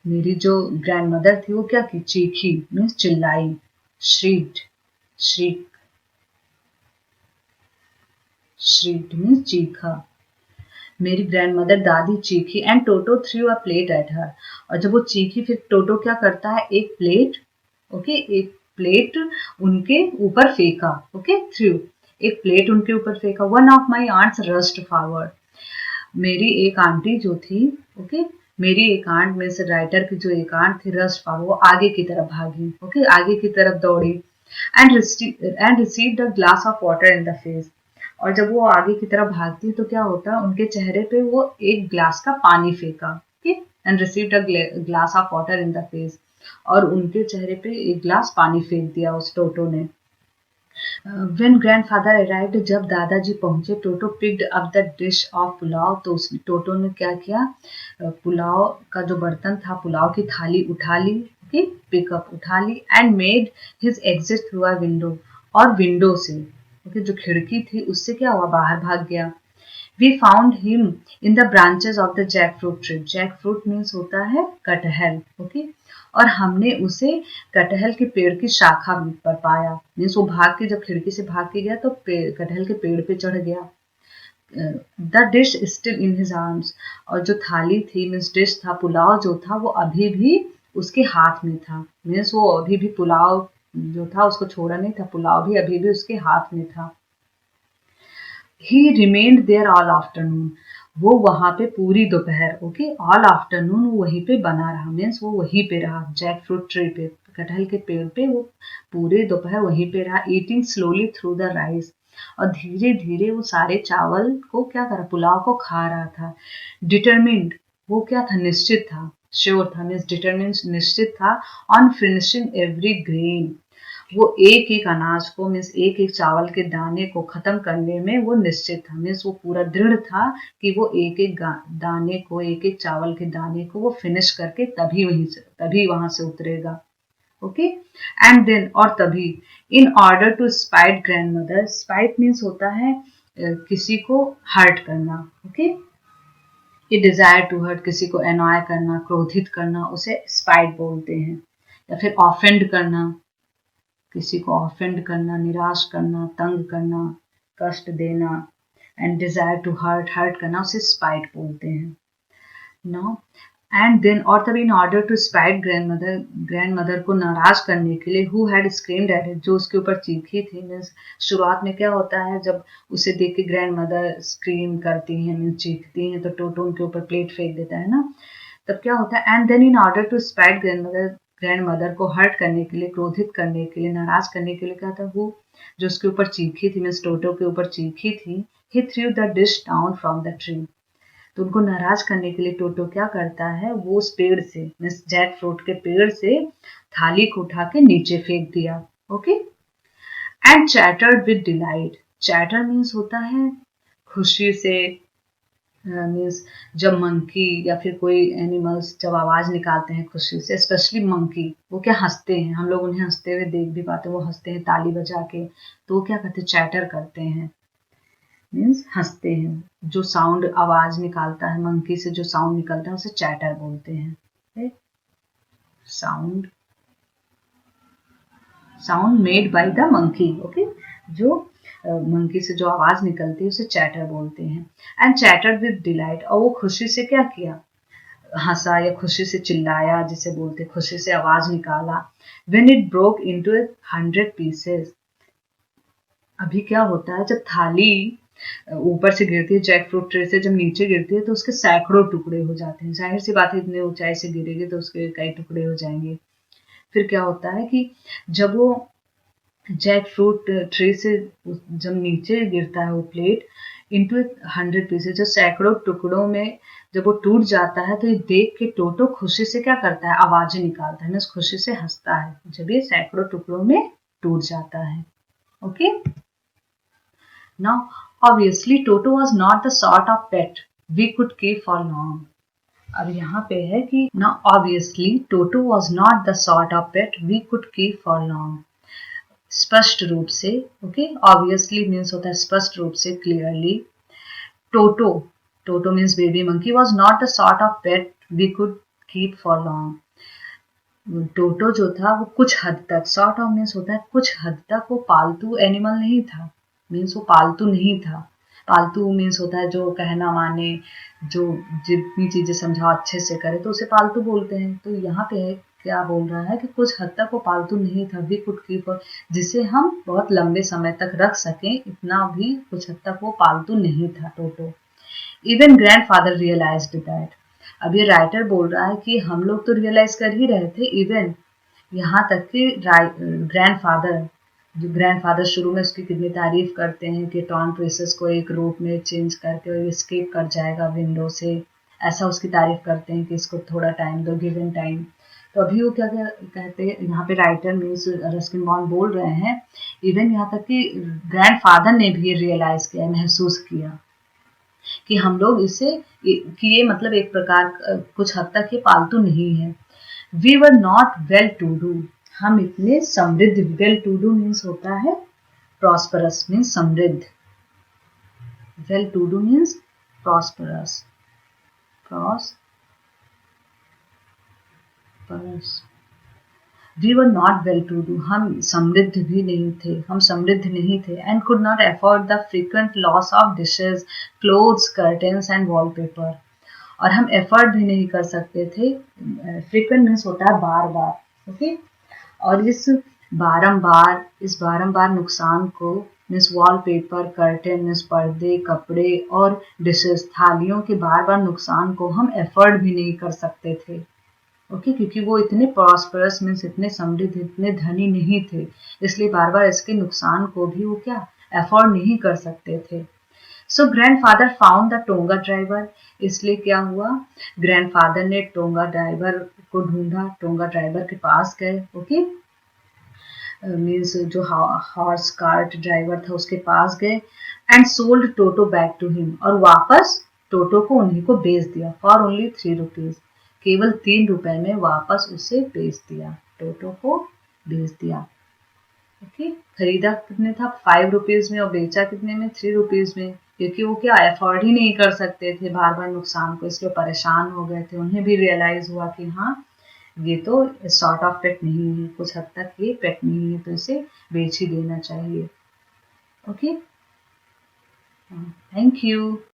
मेरी जो ग्रैंड मदर थी वो क्या की, चीखी, मीन्स चिल्लाई। श्रीक्ड, मीन्स चीखा। मेरी ग्रैंड मदर दादी चीखी and Toto threw a plate at her, और जब वो चीखी फिर टोटो क्या करता है, एक प्लेट, ओके, एक प्लेट उनके ऊपर फेंका, ओके, थ्रू, एक प्लेट उनके ऊपर फेंका। One of my aunts rushed forward, मेरी एक आंटी जो थी, ओके, मेरी एक आंट में से राइटर की जो एक आंट थी, रश्ड फॉरवर्ड, वो आगे की तरफ भागी, ओके, आगे की तरफ दौड़ी। And received a glass of water in the face, और जब वो आगे की तरफ भागती तो क्या होता, उनके चेहरे पे वो एक ग्लास का पानी फेंका, ठीक, and received a glass of water in the face, और उनके चेहरे पे एक ग्लास पानी फेंक दिया उस टोटो ने। व्हेन ग्रैंडफादर अराइव्ड, जब दादाजी पहुंचे, Toto picked up the dish of pulao, तो उस टोटो ने क्या किया, पुलाव का जो बर्तन था, पुलाव की थाली उठा ली, पिकअप उठा ली, and made his exit through a window, और विंडो से, ओके, जो खिड़की थी उससे क्या हुआ, बाहर भाग गया। We found him in the branches of the jackfruit tree, jackfruit means होता है कटहल, ओके, और हमने उसे कटहल के पेड़ की शाखा पर पाया। मीन्स वो भाग के, जब खिड़की से भाग के गया तो कटहल के पेड़ पे चढ़ गया। The dish still in his arms, और जो थाली थी, मीन्स डिश था, पुलाव जो था, वो अभी भी उसके हाथ में था। मीन्स वो अभी भी पुलाव जो था उसको छोड़ा नहीं था, पुलाव भी अभी भी उसके हाथ में था। He remained there all afternoon, वो वहां पे पूरी दोपहर, ओके, ऑल आफ्टरनून वो वहीं पे बना रहा, मीन्स वो वहीं पे रहा, जैक फ्रूट ट्री पे, कटहल के पेड़ पे वो पूरे दोपहर वहीं पे रहा। Eating slowly through the rice, और धीरे धीरे वो सारे चावल को क्या करा, पुलाव को खा रहा था। डिटरमिन्ड, वो क्या था, निश्चित था। श्योर था मीन्स डिटरमिन्स निश्चित था, ऑन फिनिशिंग एवरी ग्रेन, वो एक एक अनाज को मीन्स एक एक चावल के दाने को खत्म करने में वो निश्चित था, मीन्स वो पूरा दृढ़ था कि वो एक एक दाने को, एक एक चावल के दाने को वो फिनिश करके तभी वहां से उतरेगा। ओके एंड देन और तभी, in order to spite grandmother, spite means होता है किसी को हर्ट करना। ओके, ये डिजायर टू हर्ट, किसी को एनॉय करना, क्रोधित करना, उसे स्पाइट बोलते हैं। या फिर ऑफेंड करना, किसी को ऑफेंड करना, निराश करना, तंग करना, कष्ट देना। एंड डिजायर टू हर्ट करना, उसे स्पाइट बोलते हैं। नो एंड देन और तभी, in order to spite grandmother को नाराज करने के लिए, who had screamed at it, जो उसके ऊपर चीखी थी। मीन्स शुरुआत में क्या होता है, जब उसे देख के ग्रैंड मदर स्क्रीम करती हैं, मीन्स चीखती हैं, तो टोटो उनके ऊपर प्लेट फेंक देता है ना, तब क्या होता है, and then in order to spite grandmother को हर्ट करने के लिए, क्रोधित करने के लिए, नाराज करने के लिए क्या था, वो जो उसके ऊपर चीखी थी, मीन्स टोटो के ऊपर चीखी थी, he threw the dish down from the tree. तो उनको नाराज करने के लिए टोटो क्या करता है, वो उस पेड़ से, मीन्स जैक फ्रूट के पेड़ से थाली को उठा के नीचे फेंक दिया। Okay and chattered with delight, chatter means होता है खुशी से, मीन्स जब मंकी या फिर कोई एनिमल्स जब आवाज निकालते हैं खुशी से, स्पेशली मंकी, वो क्या हंसते हैं, हम लोग उन्हें हंसते हुए देख भी पाते हैं, वो हंसते हैं ताली बजा के, तो वो क्या करते हैं, चैटर करते हैं, मीन्स हंसते हैं। जो साउंड आवाज निकालता है मंकी से, जो साउंड निकलता है उसे चैटर बोलते हैं। Sound made by the monkey. Okay, जो मंकी से जो आवाज निकलती है उसे चैटर बोलते हैं। एंड चैटर विद डिलाइट, और वो खुशी से क्या किया, हंसा या खुशी से चिल्लाया, जिसे बोलते खुशी से आवाज निकाला। When it broke into 100 pieces, अभी क्या होता है, जब थाली ऊपर से गिरती है, जैक फ्रूट ट्रे से जब नीचे गिरती है, तो उसके सैकड़ों टुकड़े हो जाते हैं। जाहिर सी बात है, इतने ऊंचाई से गिरेगी तो उसके कई टुकड़े हो जाएंगे। फिर क्या होता है कि जब वो जैक फ्रूट ट्रे से जब नीचे गिरता है वो प्लेट, इंटू 100 पीसेस, जो सैकड़ों टुकड़ों में जब वो टूट जाता है, तो ये देख के टोटो खुशी से क्या करता है, आवाजें निकालता है, ना खुशी से हंसता है जब ये सैकड़ों टुकड़ों में टूट जाता है। Okay, now obviously Toto was not the sort of pet we could keep for long. अब यहाँ पे है कि ना, obviously Toto was not the sort of pet we could keep for long, स्पष्ट रूप से। ओके, ऑब्वियसली मीन्स होता है स्पष्ट रूप से, clearly. Toto, Toto means baby monkey, was not the sort of pet we could keep for long. Toto जो था वो कुछ हद तक, सॉर्ट ऑफ मीन्स होता है कुछ हद तक, वो पालतू एनिमल नहीं था, मीन्स वो पालतू नहीं था। पालतू मीन्स होता है जो कहना माने, जो जितनी चीजें समझाओ अच्छे से करे तो उसे पालतू बोलते हैं। तो यहाँ पे क्या बोल रहा है कि कुछ हद तक वो पालतू नहीं था, वी कुड कीप, जिसे हम बहुत लंबे समय तक रख सकें, इतना भी कुछ हद तक वो पालतू नहीं था टोटो। इवन ग्रैंडफादर रियलाइज्ड दैट, अब ये राइटर बोल रहा है कि हम लोग तो रियलाइज कर ही रहे थे, इवन यहाँ तक कि ग्रैंडफादर, जो ग्रैंडफादर शुरू में उसकी कितनी तारीफ करते हैं कि टॉन प्रेसेस को एक रूप में चेंज करके एस्केप कर जाएगा विंडो से, ऐसा उसकी तारीफ करते हैं कि इसको थोड़ा टाइम दो, गिवन टाइम। तो अभी वो क्या कहते हैं, यहाँ पे राइटर मीन्स रस्किन बॉन्ड बोल रहे हैं, इवन यहाँ तक कि ग्रैंडफादर ने भी रियलाइज किया, महसूस किया कि हम लोग इसे, कि ये मतलब एक प्रकार कुछ हद तक ये पालतू नहीं है। We were not well to do, हम इतने समृद्ध, वेल टू डू मीन्स होता है प्रॉस्परस, मीन्स समृद्ध, well to do means prosperous, we were not well to do, हम समृद्ध भी नहीं थे, हम समृद्ध नहीं थे। And could not afford the frequent loss of dishes, clothes, curtains and wallpaper, और हम एफर्ट भी नहीं कर सकते थे। फ्रीक्वेंट मीन्स होता है बार बार। ओके, और इस बारंबार नुकसान को, मीन्स वॉलपेपर, कर्टेन मीन्स पर्दे, कपड़े, और डिशेस, थालियों के बार बार नुकसान को हम एफर्ट भी नहीं कर सकते थे। ओके, क्योंकि वो इतने प्रॉस्परस मीन्स इतने समृद्ध, इतने धनी नहीं थे, इसलिए बार बार इसके नुकसान को भी वो क्या एफोर्ड नहीं कर सकते थे। So grandfather found the tonga driver, इसलिए क्या हुआ, ग्रैंडफादर ने टोंगा ड्राइवर को ढूंढा, टोंगा ड्राइवर के पास गए, ओके, मीन्स जो हॉर्स कार्ट ड्राइवर था उसके पास गए, and sold Toto back to him, और वापस टोटो को उन्हीं को बेच दिया, फॉर ओनली 3 रुपीज, केवल 3 रुपए में वापस उसे बेच दिया, टोटो को बेच दिया, ओके। खरीदा कितने था, 5 रुपीज में, और बेचा कितने में, 3 रुपीज में, क्योंकि वो क्या अफोर्ड ही नहीं कर सकते थे बार बार नुकसान को, इसलिए परेशान हो गए थे, उन्हें भी रियलाइज हुआ कि हाँ ये तो सॉर्ट ऑफ पेट नहीं है, कुछ हद तक ये पेट नहीं है, तो इसे बेच ही देना चाहिए, ओके। Thank you.